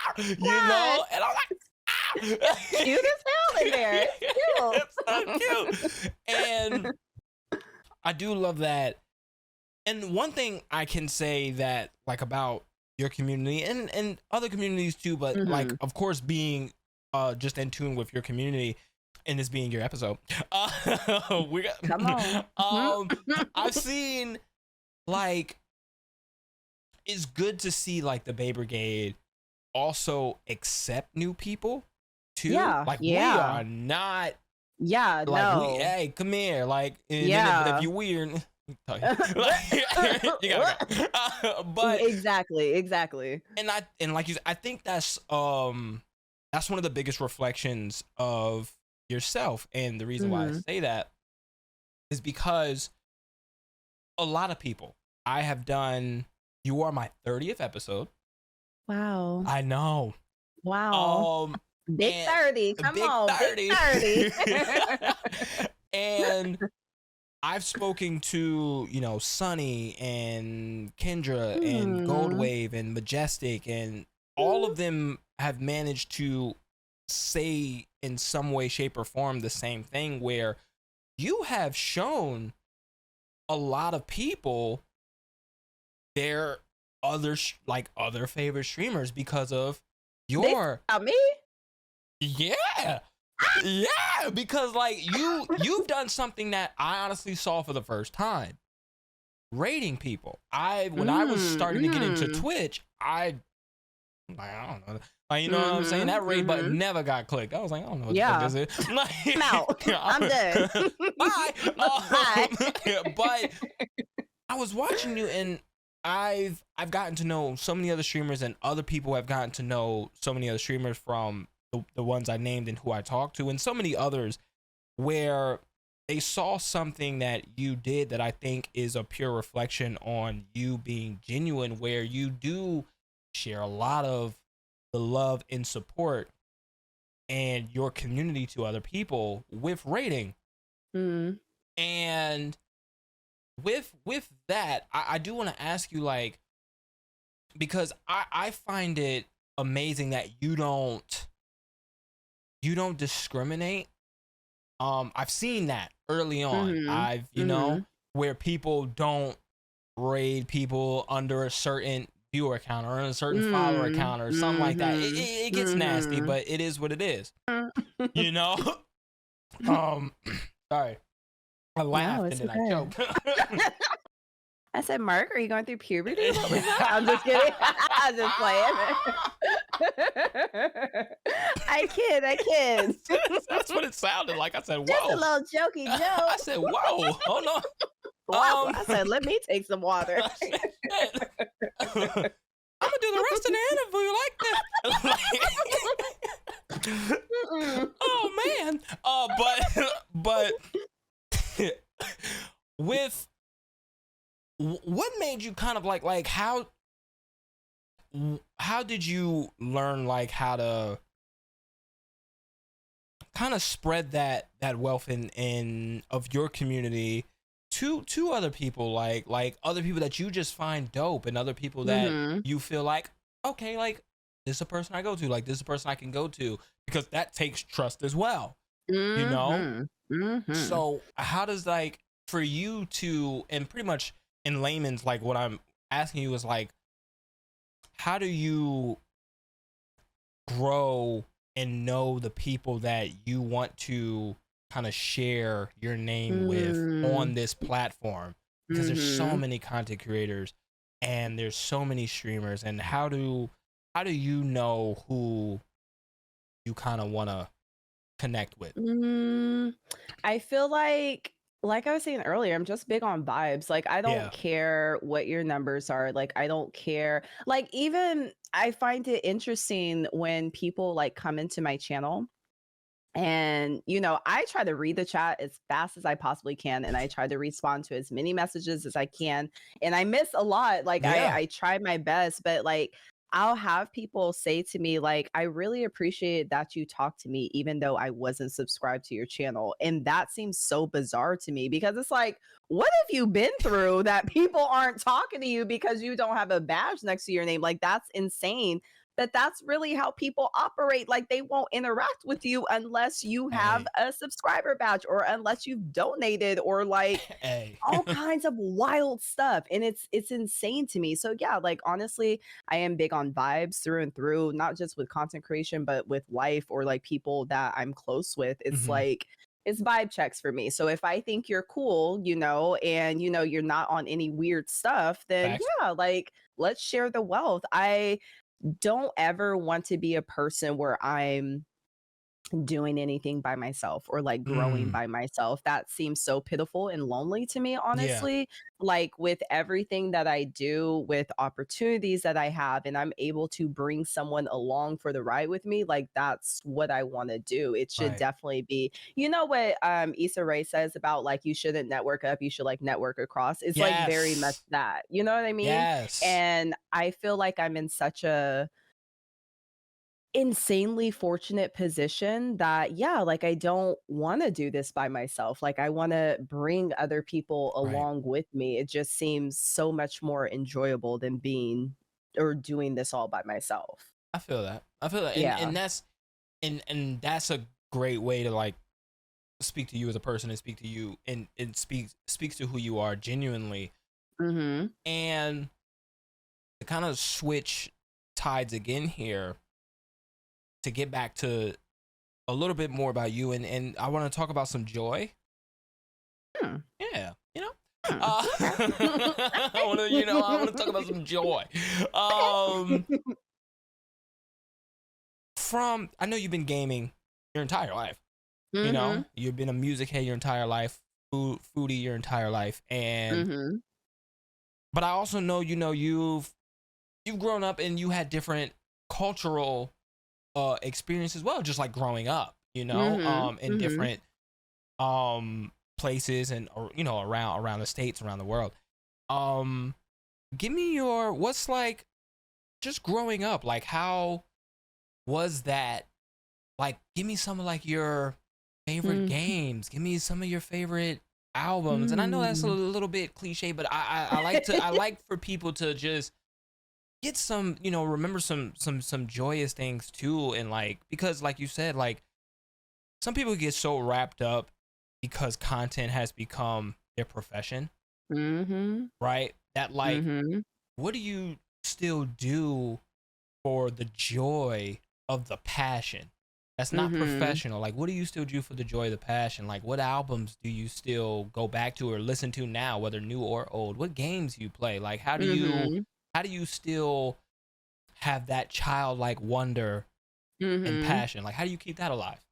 yeah. you Yes, know, and I'm like it's cute as hell in there. it's so It's cute. cute. And I do love that. And one thing I can say that like about your community and other communities too, but like Hmm. of course being just in tune with your community and this being your episode. We Come on. got I've seen like it's good to see like the Bay Brigade also accept new people too. Yeah, Like we yeah, are not yeah. like we No. hey come here like and then if Yeah. you're weird like, you gotta go. But Exactly, exactly. and like you said, I think that's one of the biggest reflections of yourself. And the reason why I Mhm. say that is because a lot of people I have done. You are my 30th episode. Wow. I know. Wow. Um, Big and 30. a Come big on, big 30. 30. And I've spoken to, you know, Sunny and Kendra and Hmm. Goldwave and Majestic, and all of them have managed to say in some way, shape, or form the same thing where you have shown a lot of people their like other favorite streamers because of They your about me? yeah. Yeah. Yeah, because like you've done something that I honestly saw for the first time. Rating people. When I was starting to get into Twitch, I don't know. Like, you know what I'm saying? That raid button never got clicked. I was like, I don't know what the fuck this is. Like, I'm out. I'm done. Bye. Bye. But I was watching you, and I've gotten to know so many other streamers, and other people have gotten to know so many other streamers from the ones I named and who I talked to, and so many others where they saw something that you did that I think is a pure reflection on you being genuine, where you do share a lot of the love and support and your community to other people with rating. And with that, I do want to ask you, like, because I find it amazing that you don't discriminate. I've seen that early on. I've you know, where people don't raid people under a certain viewer count or a certain follower count or something like that. It gets nasty, but it is what it is. You know? Sorry. I laughed and then I choked. I said, Mark, are you going through puberty? What was that? I'm just kidding. I'm just playing. I kid. That's what it sounded like. I said, whoa. Just a little jokey joke. I said, whoa. Hold on. Wow. I said, let me take some water. I'm gonna do the rest of the interview like that. Oh man. But with what made you kind of like how did you learn like how to kind of spread that wealth in of your community to other people, like other people that you just find dope, and other people that you feel like, okay, like this is a person I go to, like this is a person I can go to, because that takes trust as well, you know? So how does, like, for you to, and pretty much in layman's, like what I'm asking you is like, how do you grow and know the people that you want to kind of share your name with on this platform? Because there's so many content creators and there's so many streamers, and how do you know who you kind of want to connect with? I feel like I was saying earlier, I'm just big on vibes. Like, I don't care what your numbers are. Like, I don't care. Like, even I find it interesting when people like come into my channel, and, you know, I try to read the chat as fast as I possibly can, and I try to respond to as many messages as I can. And I miss a lot. Like, I try my best, but like, I'll have people say to me, like, I really appreciate that you talked to me, even though I wasn't subscribed to your channel. And that seems so bizarre to me, because it's like, what have you been through that people aren't talking to you because you don't have a badge next to your name? Like, that's insane. But that's really how people operate. Like, they won't interact with you unless you have a subscriber badge, or unless you've donated, or like all kinds of wild stuff. And it's insane to me. So yeah, like, honestly, I am big on vibes through and through, not just with content creation, but with life, or like people that I'm close with. It's like, it's vibe checks for me. So if I think you're cool, you know, and you know, you're not on any weird stuff, then yeah, like, let's share the wealth. I don't ever want to be a person where I'm doing anything by myself, or like growing by myself. That seems so pitiful and lonely to me, honestly. Like, with everything that I do, with opportunities that I have, and I'm able to bring someone along for the ride with me, like, that's what I want to do. It should definitely be, you know what Issa Rae says about, like, you shouldn't network up, you should like network across. It's like very much that, you know what I mean? And I feel like I'm in such a insanely fortunate position that, yeah, like, I don't want to do this by myself. Like, I want to bring other people along with me. It just seems so much more enjoyable than being or doing this all by myself. I feel that. Yeah. And that's a great way to like speak to you as a person, and speak to you, and speaks to who you are genuinely. And to kind of switch tides again here, to get back to a little bit more about you, and I want to talk about some joy. Hmm. Yeah, you know. Okay. I want to, I want to talk about some joy. Okay. From I know you've been gaming your entire life. Mhm. You've been a music head your entire life, foodie your entire life, and Mhm. but I also know, you've grown up and you had different cultural experience as well, just like growing up, Mhm. in Mhm. different places and or around the states, around the world. Um Give me your what's like just growing up, like how was that? Like give me some of like your favorite Mhm. games. Give me some of your favorite albums. And I know that's a Mm. little bit cliche, but I like for people to just get some, remember some joyous things too. And like, because like you said, like some people get so wrapped up because content has become their profession, Mhm. right? That like, Mhm. what do you still do for the joy of the passion? That's not Mhm. professional. Like, what do you still do for the joy of the passion? Like, what albums do you still go back to or listen to now, whether new or old? What games you play? Like, Mhm. how do you still have that childlike wonder and Mhm. passion? Like, how do you keep that alive?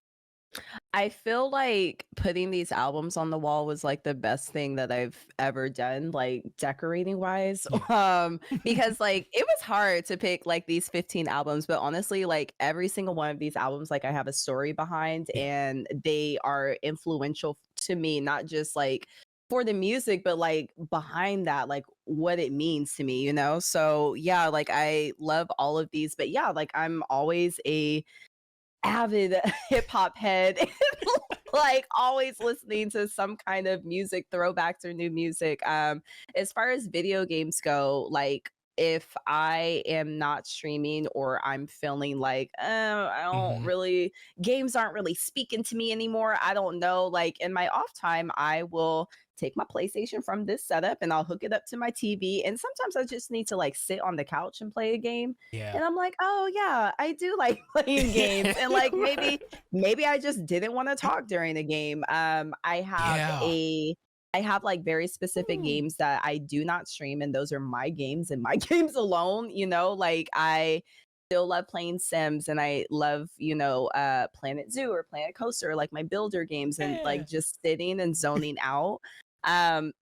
I feel like putting these albums on the wall was like the best thing that I've ever done, like decorating wise. Yeah. Because like it was hard to pick like these 15 albums, but honestly, like every single one of these albums, like I have a story behind Yeah. and they are influential to me, not just like for the music, but like behind that, like what it means to me, you know? So yeah, like I love all of these, but yeah, like I'm always a avid hip hop head, like always listening to some kind of music, throwbacks or new music. As far as video games go, like if I am not streaming or I'm feeling like I don't Hmm. really games aren't really speaking to me anymore. I don't know. Like in my off time, I will take my PlayStation from this setup and I'll hook it up to my TV. And sometimes I just need to like sit on the couch and play a game. Yeah. And I'm like, oh yeah, I do like playing games. And like maybe I just didn't want to talk during a game. Yeah. I have like very specific Ooh. games that I do not stream, and those are my games and my games alone. Like I still love playing Sims and I love, Planet Zoo or Planet Coaster, like my builder games and Yeah. like just sitting and zoning out.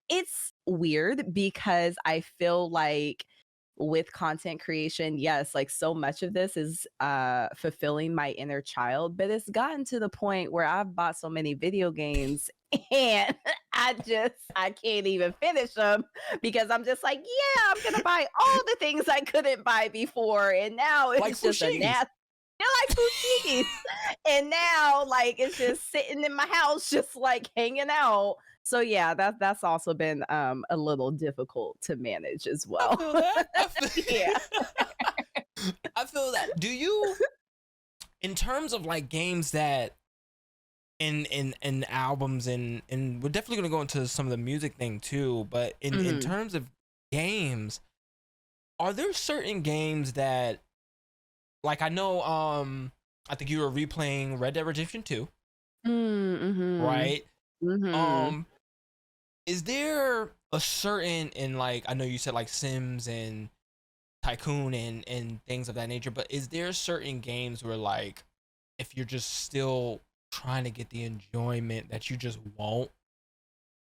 It's weird because I feel like with content creation, yes, like so much of this is fulfilling my inner child, but it's gotten to the point where I've bought so many video games and I can't even finish them because I'm just like, yeah, I'm gonna buy all the things I couldn't buy before, and now Like it's just a Fushigis. nasty. Like Fushigis. And now like it's just sitting in my house, just like hanging out. So yeah, that's also been a little difficult to manage as I well. feel that. Yeah. I feel that. Do you, in terms of like games that in albums, and we're definitely gonna go into some of the music thing too, but in Mhm. terms of games, are there certain games that like I know I think you were replaying Red Dead Redemption 2, Mm, mhm. right? Mhm. Um is there a certain, in like I know you said like Sims and Tycoon and things of that nature, but is there certain games where like if you're just still trying to get the enjoyment that you just won't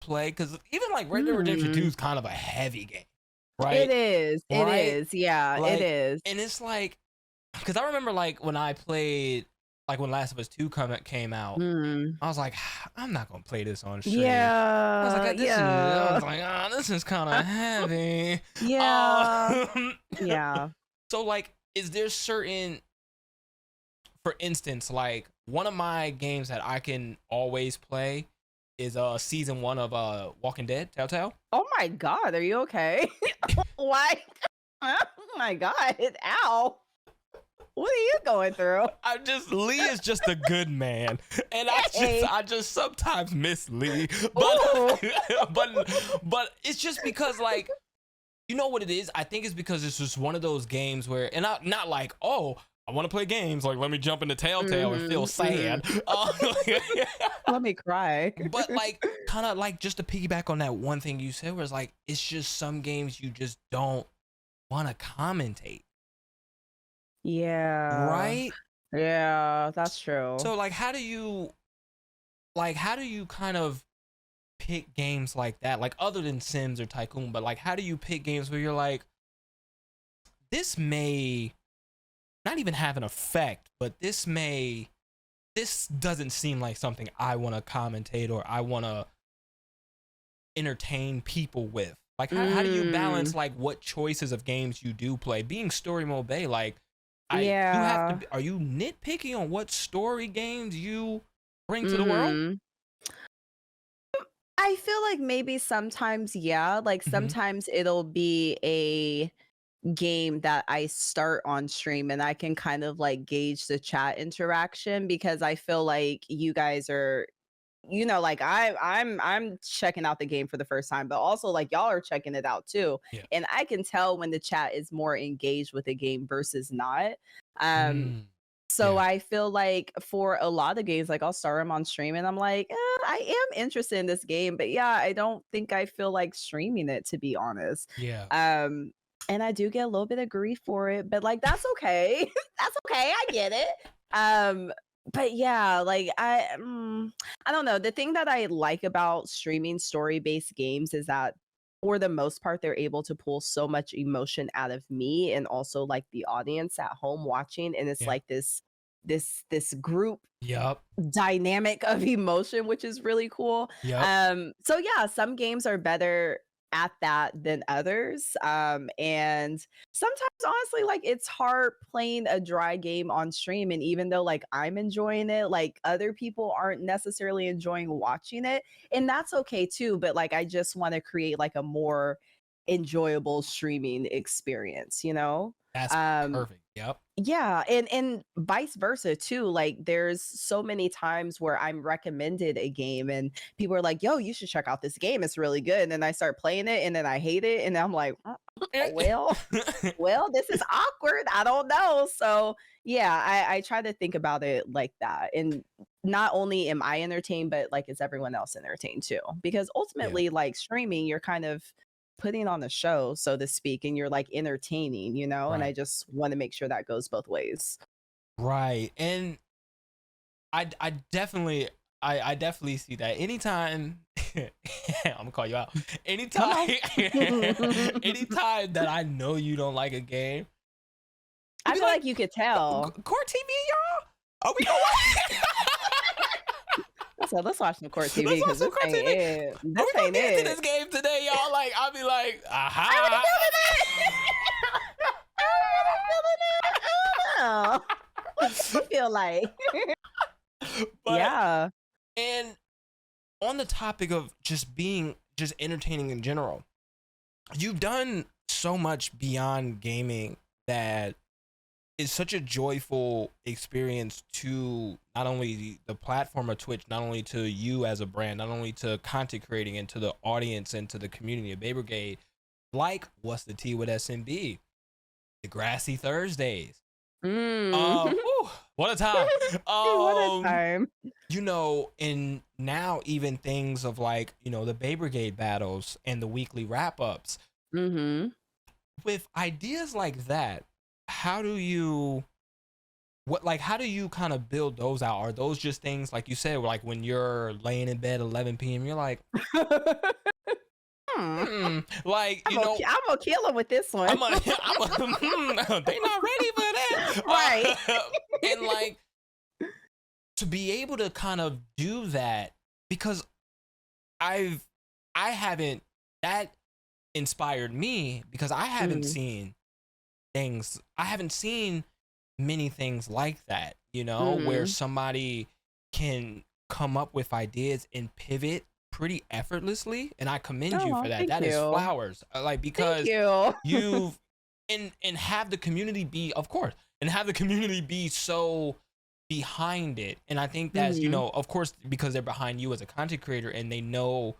play? Because even like Red Dead Redemption 2 Mm. is kind of a heavy game, It right? is, it Right? is, yeah, it Like, is. and it's like, because I remember like when I played, like when Last of Us 2 came out, Mm. I was like, I'm not gonna play this on stream. I was like, Yeah, I yeah. was like, this is kind of heavy. Yeah, Um, yeah. so like, is there certain, for instance, like one of my games that I can always play is season 1 of Walking Dead, Telltale. Oh my god, are you okay? Why? Oh my god, ow. What are you going through? Lee is just a good man, and Hey. I just sometimes miss Lee, but Ooh. but it's just because like, you know what it is? I think it's because it's just one of those games where, and not like, oh, I want to play games. Like, let me jump into Telltale and feel sad. Let me cry. But like, kind of like, just to piggyback on that one thing you said, was like, it's just some games you just don't want to commentate. Yeah. Right? Yeah, that's true. So like, how do you kind of pick games like that? Like, other than Sims or Tycoon, but like, how do you pick games where you're like, this may not even have an effect, but this doesn't seem like something I want to commentate or I want to entertain people with. Like, how do you balance like what choices of games you do play? Being StoryModeBae, like, you have to. Are you nitpicking on what story games you bring to the world? I feel like maybe sometimes, yeah. Like sometimes it'll be a game that I start on stream and I can kind of like gauge the chat interaction, because I feel like you guys are, like I'm checking out the game for the first time, but also like y'all are checking it out too. Yeah. And I can tell when the chat is more engaged with the game versus not. So I feel like for a lot of games, like I'll start them on stream and I'm like, I am interested in this game, but yeah, I don't think I feel like streaming it, to be honest. Yeah. And I do get a little bit of grief for it, but like that's okay. That's okay. I get it. But yeah, like I don't know. The thing that I like about streaming story-based games is that for the most part, they're able to pull so much emotion out of me and also like the audience at home watching. And it's like this group dynamic of emotion, which is really cool. So yeah, some games are better at that than others. And sometimes honestly, like it's hard playing a dry game on stream. And even though like I'm enjoying it, like other people aren't necessarily enjoying watching it. And that's okay too. But like I just want to create like a more enjoyable streaming experience, That's perfect. Yep. Yeah, and vice versa too. Like there's so many times where I'm recommended a game and people are like, "Yo, you should check out this game. It's really good." And then I start playing it and then I hate it and I'm like, well, this is awkward. I don't know. So, yeah, I try to think about it like that. And not only am I entertained, but like is everyone else entertained too? Because ultimately like streaming, you're kind of putting on a show, so to speak, and you're like entertaining, and I just want to make sure that goes both ways. Right. And I definitely see that. Anytime I'm gonna call you out. Anytime that I know you don't like a game, I feel like you could tell. Court TV, y'all? Are we gonna watch? So let's watch some Court TV because this ain't it. This ain't it. Into this game today, y'all. Like I'll be like, aha. What's it feel like? But, yeah. And on the topic of just entertaining in general, you've done so much beyond gaming that is such a joyful experience to not only the platform of Twitch, not only to you as a brand, not only to content creating and to the audience and to the community of BAEBRIGADE, like What's the Tea with SMB, the Grassy Thursdays. What a time. What a time. And now even things of like, the BAEBRIGADE battles and the weekly wrap-ups. With ideas like that, how do you kind of build those out? Are those just things like you said, like when you're laying in bed 11 p.m. you're like, like I'm gonna kill him with this one. they're not ready for that, right? And like to be able to kind of do that, because I haven't, that inspired me because I haven't seen many things like that, where somebody can come up with ideas and pivot pretty effortlessly, and I commend you for that. That is flowers. Like, because you've and have the community be, of course, and have the community be so behind it. And I think that's, of course, because they're behind you as a content creator and they know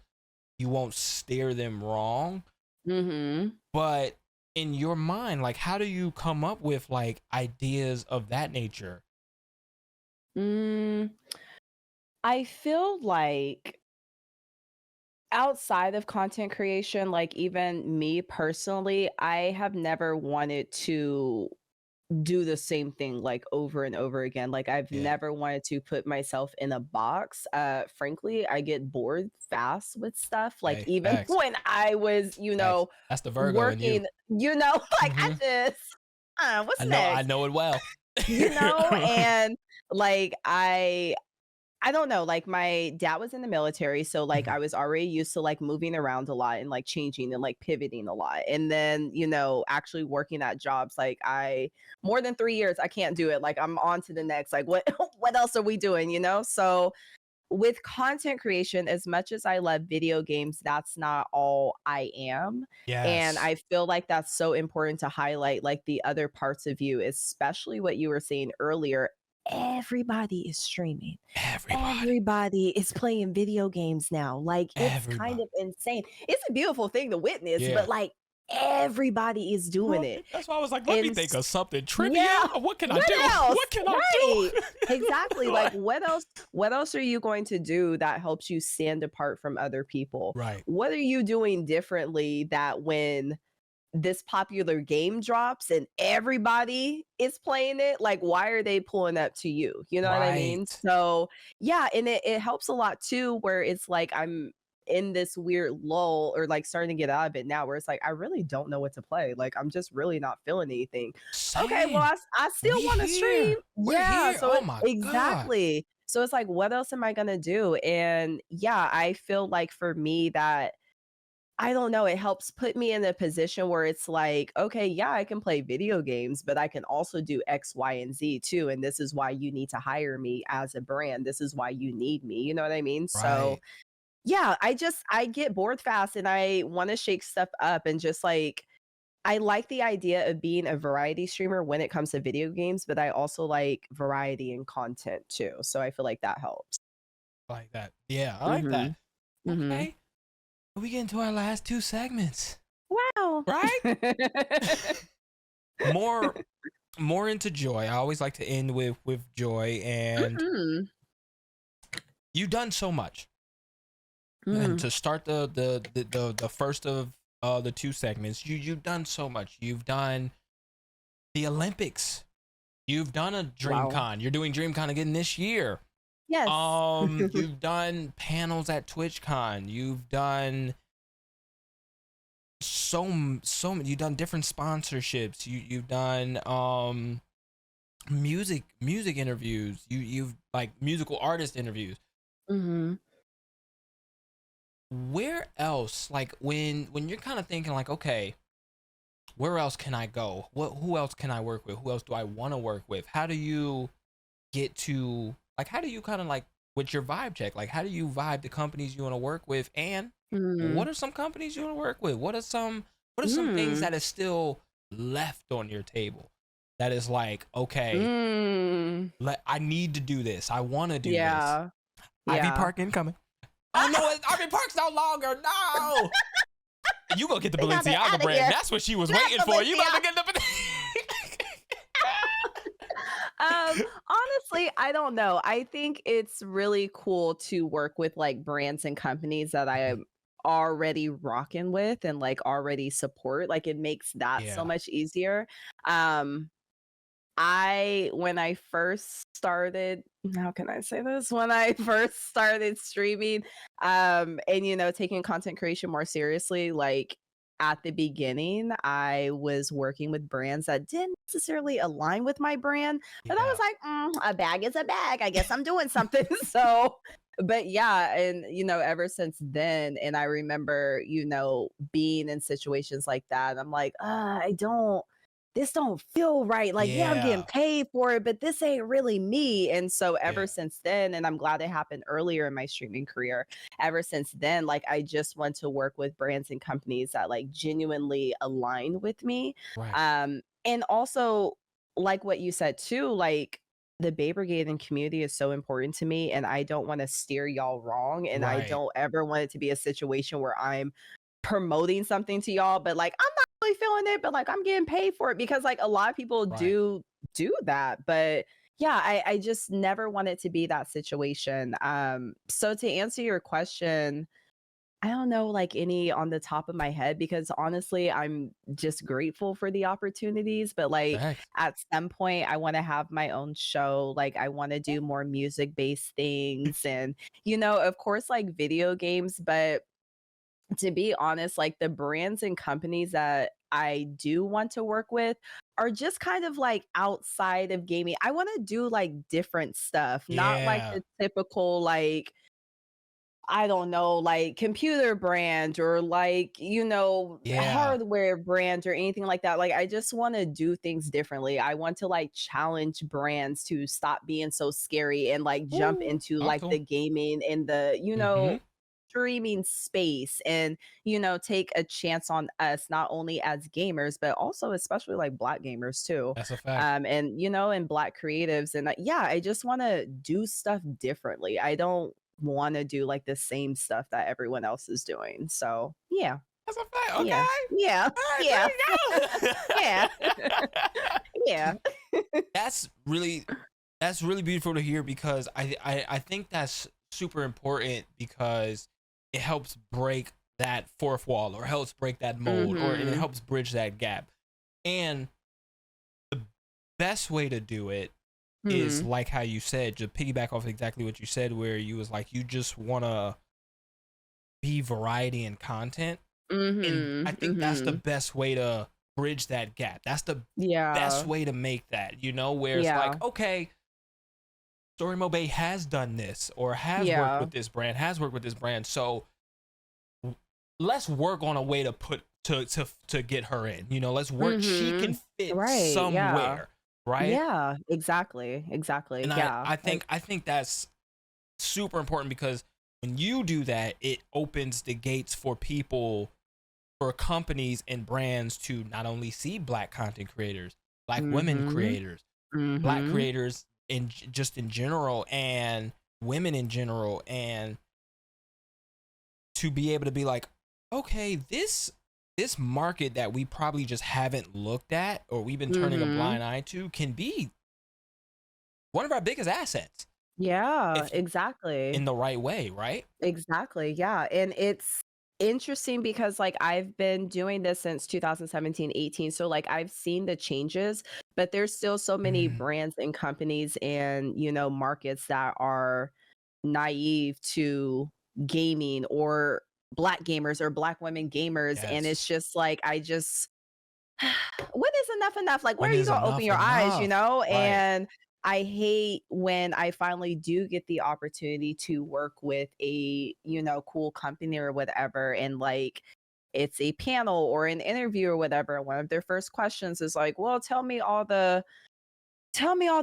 you won't steer them wrong. But in your mind, like, how do you come up with like ideas of that nature? Mm, I feel like outside of content creation, like even me personally, I have never wanted to do the same thing like over and over again. Like I've Yeah. never wanted to put myself in a box. Frankly, I get bored fast with stuff. Like Hey, even facts, when I was, facts. That's the Virgo in you. working, like I Hmm. just what's I next? know it well. And like I don't know, like my dad was in the military, so like I was already used to like moving around a lot and like changing and like pivoting a lot. And then, actually working at jobs like I more than 3 years, I can't do it. Like I'm on to the next. Like what what else are we doing? So with content creation, as much as I love video games, that's not all I am. And Yes. I feel like that's so important to highlight like the other parts of you, especially what you were saying earlier. Everybody is streaming. Everybody. Everybody is playing video games now. Like it's kind Everybody. of insane. It's a beautiful thing to witness, Yeah. but like everybody is doing it. Right. That's why I was like, let me And think of something. Trivia? yeah, What can I what do? else? What can I Right. do? Exactly. Like what else are you going to do that helps you stand apart from other people? Right. What are you doing differently that when this popular game drops and everybody is playing it, like why are they pulling up to you? You know what I mean? Right. So yeah, and it helps a lot too, where it's like I'm in this weird lull or like starting to get out of it now where it's like I really don't know what to play. Like I'm just really not feeling anything. Okay, well, Same. I still We want to stream. here. We're Yeah, here. so Oh my God. exactly. So it's like what else am I going to do? And yeah, I feel like for me that I don't know, it helps put me in a position where it's like, okay, yeah, I can play video games, but I can also do X, Y, and Z too. And this is why you need to hire me as a brand. This is why you need me. You know what I mean? So, Right. yeah, I get bored fast and I want to shake stuff up and just like, I like the idea of being a variety streamer when it comes to video games, but I also like variety in content too. So I feel like that helps. Like that. Yeah, I like that. Mhm. Mhm. Okay. We get into our last two segments. Wow. Right? More more into joy. I always like to end with joy, and Mhm. you've done so much. And Mhm. to start the first of the two segments, you've done so much. You've done the Olympics. You've done a Wow. DreamCon. You're doing DreamCon again this year. Yes. You've done panels at TwitchCon. You've done so many. You've done different sponsorships. You've done music interviews. You've like musical artist interviews. Mhm. Where else, like when you're kind of thinking like, okay, where else can I go? Who else can I work with? Who else do I want to work with? How do you get to, like, how do you kind of like with your vibe check? Like, how do you vibe the companies you want to work with? And what Mm. are some companies you want to work with? What are some things Mm. that is still left on your table that is like, okay, Mm. I need to do this. I want to do this. Yeah. Ivy Yeah. Park incoming. Oh no, Ivy Park's no longer. No. You go get the They got it Balenciaga outta brand. here. That's what she was Not waiting for. You about to get Balenciaga. the. Honestly, I don't know. I think it's really cool to work with like brands and companies that I am already rocking with and like already support. Like it makes that so Yeah. much easier. Um I when I first started, how can I say this? When I first started streaming, and taking content creation more seriously, like at the beginning, I was working with brands that didn't necessarily align with my brand, but I was Yeah. like, a bag is a bag. I guess I'm doing something. So, but yeah, and ever since then, and I remember, being in situations like that, I'm like, I don't this don't feel right. Like, yeah, I'm getting Yeah. paid for it, but this ain't really me. And so Yeah. ever since then, and I'm glad it happened earlier in my streaming career, ever since then, like I just want to work with brands and companies that like genuinely align with me. Right. And also like what you said too, like the Bay Brigade and community is so important to me. And I don't want to steer y'all wrong. And I Right. don't ever want it to be a situation where I'm promoting something to y'all, but like I'm really feeling it, but like I'm getting paid for it because like a lot of people Right. do that. But yeah, I just never want it to be that situation. So to answer your question, I don't know like any on the top of my head because honestly, I'm just grateful for the opportunities. But like Facts. at some point, I want to have my own show. Like I want to do more music based things and, of course, like video games. But to be honest, like the brands and companies that I do want to work with are just kind of like outside of gaming. I want to do like different stuff, not like Yeah. the typical like I don't know, like computer brand or like, Yeah. hardware brand or anything like that. Like, I just want to do things differently. I want to like challenge brands to stop being so scary and like jump Ooh, into talk like to the him. gaming and the, Mm-hmm. streaming space and, take a chance on us, not only as gamers, but also especially like Black gamers too. That's a fact. And, and Black creatives. And yeah, I just want to do stuff differently. I don't want to do like the same stuff that everyone else is doing. So, yeah. That's a fact. Yeah. Okay. Yeah. All right, Yeah. there you Yeah. go. Yeah. that's really that's really beautiful to hear because I think that's super important because it helps break that fourth wall or helps break that mold or it Mhm. helps bridge that gap. And the best way to do it is Mhm. like how you said, to piggyback off exactly what you said, where you was like, you just want to be variety in content. And I Mhm. think that's the Mhm. best way to bridge that gap. That's the best Yeah. way to make that, where it's like, Yeah. okay, StoryModeBae has done this or has worked Yeah. with this brand, has worked with this brand. So let's work on a way to put to get her in. Let's work. She can Mhm. fit Right. Yeah. somewhere, right? Yeah. Exactly. Exactly. And I Yeah. I Like think I think that's super important because when you do that, it opens the gates for people, for companies and brands to not only see Black content creators, Black women mhm. creators, Black Mhm. creators just in general, and women in general, and to be able to be like, okay, this market that we probably just haven't looked at or we've been turning a Mhm. blind eye to can be one of our biggest assets Yeah, if exactly. in the right way, right? Exactly. Yeah. And it's interesting because like I've been doing this since 2017, 18. So like I've seen the changes, but there's still so many Mm, brands and companies and, markets that are naive to gaming or Black gamers or Black women gamers. And it's yes. just like, when is enough enough? Like, where When are you is gonna open enough your eyes, enough? Right. And I hate when I finally do get the opportunity to work with a, cool company or whatever, and like it's a panel or an interview or whatever. One of their first questions is like, well, tell me all the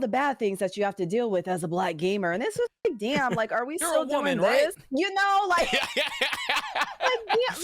bad things that you have to deal with as a Black gamer. And this was like, damn, like, are we You're a still woman, doing right? this? Like, like, yeah,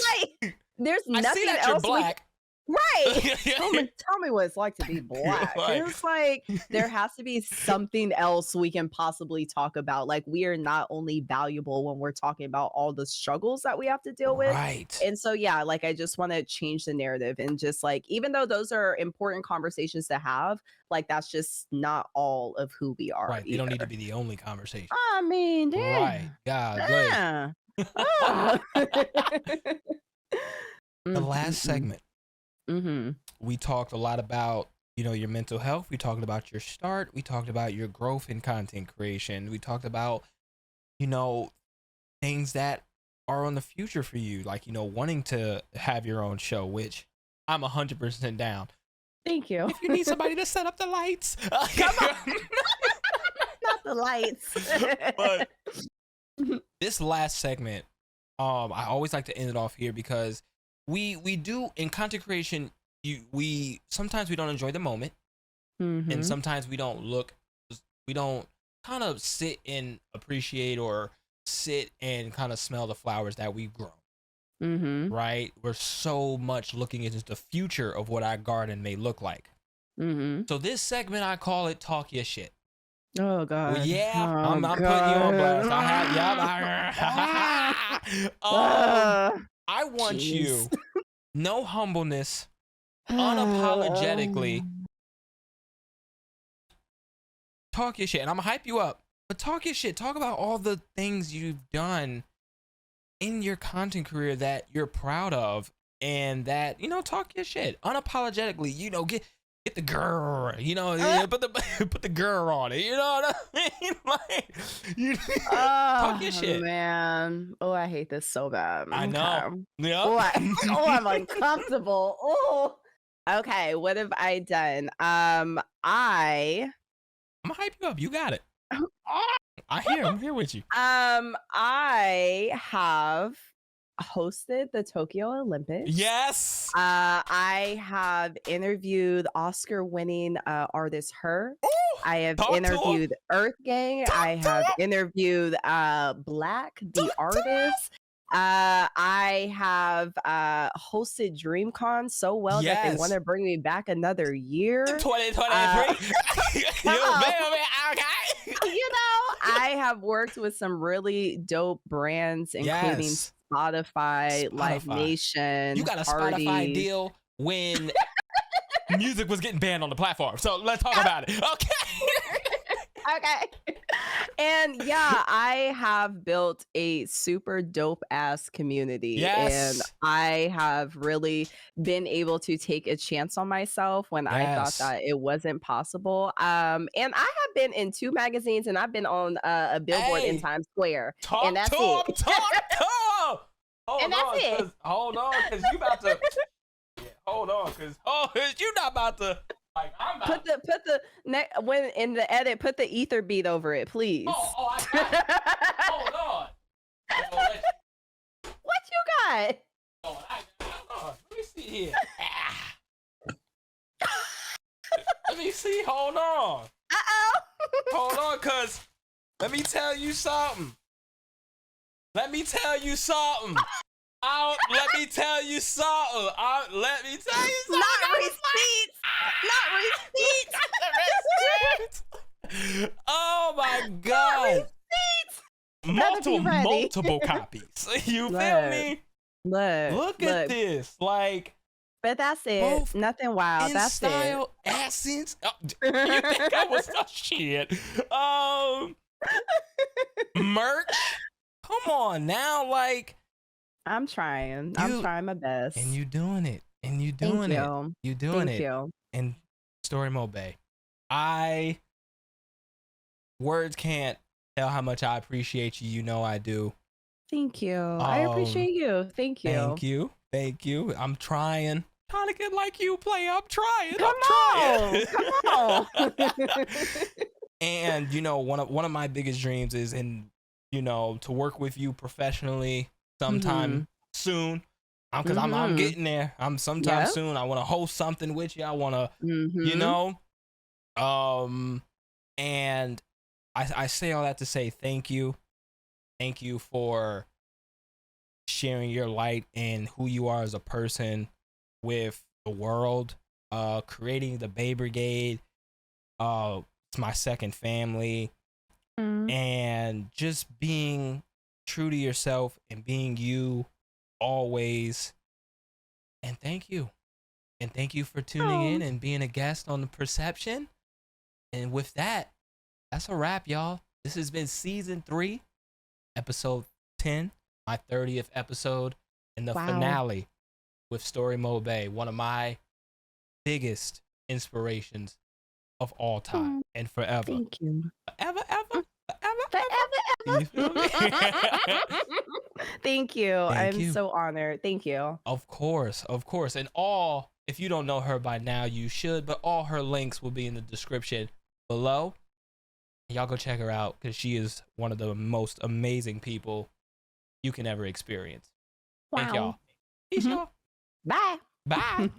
like, there's I see nothing that you're else we Black. right. Tell me what it's like to be You're Black. like, It's like there has to be something else we can possibly talk about. Like we are not only valuable when we're talking about all the struggles that we have to deal with. right. And so yeah, like I just want to change the narrative and just like even though those are important conversations to have, like that's just not all of who we are Right. They don't need to either. be the only conversation. I mean, Right. Golly. yeah. Oh. The last Mm-mm-mm. segment, Mhm. we talked a lot about, your mental health. We talked about your start. We talked about your growth in content creation. We talked about, you know, things that are on the future for you, like, wanting to have your own show, which I'm 100% down. Thank you. If you need somebody to set up the lights. Come on, not the lights. But this last segment, I always like to end it off here because we do in content creation, we sometimes we don't enjoy the moment, and Mhm. sometimes we don't kind of sit and appreciate or sit and kind of smell the flowers that we've grown. Mhm. Right? We're so much looking into the future of what our garden may look like. Mhm. So this segment, I call it "Talk Your Shit." Oh Well, god. yeah, Oh I'm putting you on blast. I have, god. yeah. Ah, I want jeez. you, no humbleness, unapologetically talk your shit. And I'm gonna hype you up, but talk your shit. Talk about all the things you've done in your content career that you're proud of, and that, you know, talk your shit unapologetically. You know, get the girl, you know, put the girl on it. You know what I mean? Like, you talk your shit, man. Oh, I hate this so bad. I know. Yeah. Oh, I'm uncomfortable. Oh, okay. What have I done? I'm gonna hype you up. You got it. I'm here with you. I have hosted the Tokyo Olympics. Yes. I have interviewed Oscar-winning artist Her. Ooh, I have interviewed Earth Gang. I have interviewed Black the artist. I have hosted DreamCon so well that they want to bring me back another year. 2023. You know, I have worked with some really dope brands, including Spotify, Live Nation. You got a Spotify deal when music was getting banned on the platform. So let's talk about it. Okay. And yeah, I have built a super dope ass community. And I have really been able to take a chance on myself when I thought that it wasn't possible. And I have been in 2 magazines, and I've been on a billboard in Times Square. And that's it. Hold on, because you about to. Hold on, because you not about to. Like, I'm about when in the edit, put the ether beat over it, please. I got it. Hold on. What you got? Let me see here. Let me see. Hold on. Hold on, cause let me tell you something. Let me tell you something. Not receipts. Oh my God. Multiple copies. You feel me? Look at this. Like, but that's it. Nothing wild. That's style, it. Essence. Oh, you think I was shit? Merch. Come on now, like. I'm trying my best. And you doing it. And you doing it. You doing it. And StoryModeBae. Words can't tell how much I appreciate you. You know I do. Thank you. I appreciate you. Thank you. Thank you. I'm trying to get like you, play. I'm trying. Come on. And you know, one of my biggest dreams is to work with you professionally sometime soon. Because I'm getting there. I'm sometime soon. I want to host something with you. I want to, and I say all that to say thank you. Thank you for sharing your light and who you are as a person with the world. Creating the BAEBRIGADE. It's my second family. And just being true to yourself and being you always. And thank you. And thank you for tuning in and being a guest on the Per-Sception. And with that, that's a wrap, y'all. This has been season 3, episode 10, my 30th episode, and the finale with StoryModeBae, one of my biggest inspirations of all time and forever. Thank you. Forever. Thank you. I'm so honored. Thank you. Of course. And if you don't know her by now, you should, but all her links will be in the description below. Y'all go check her out because she is one of the most amazing people you can ever experience. Thank y'all. Peace, y'all. Bye. Bye.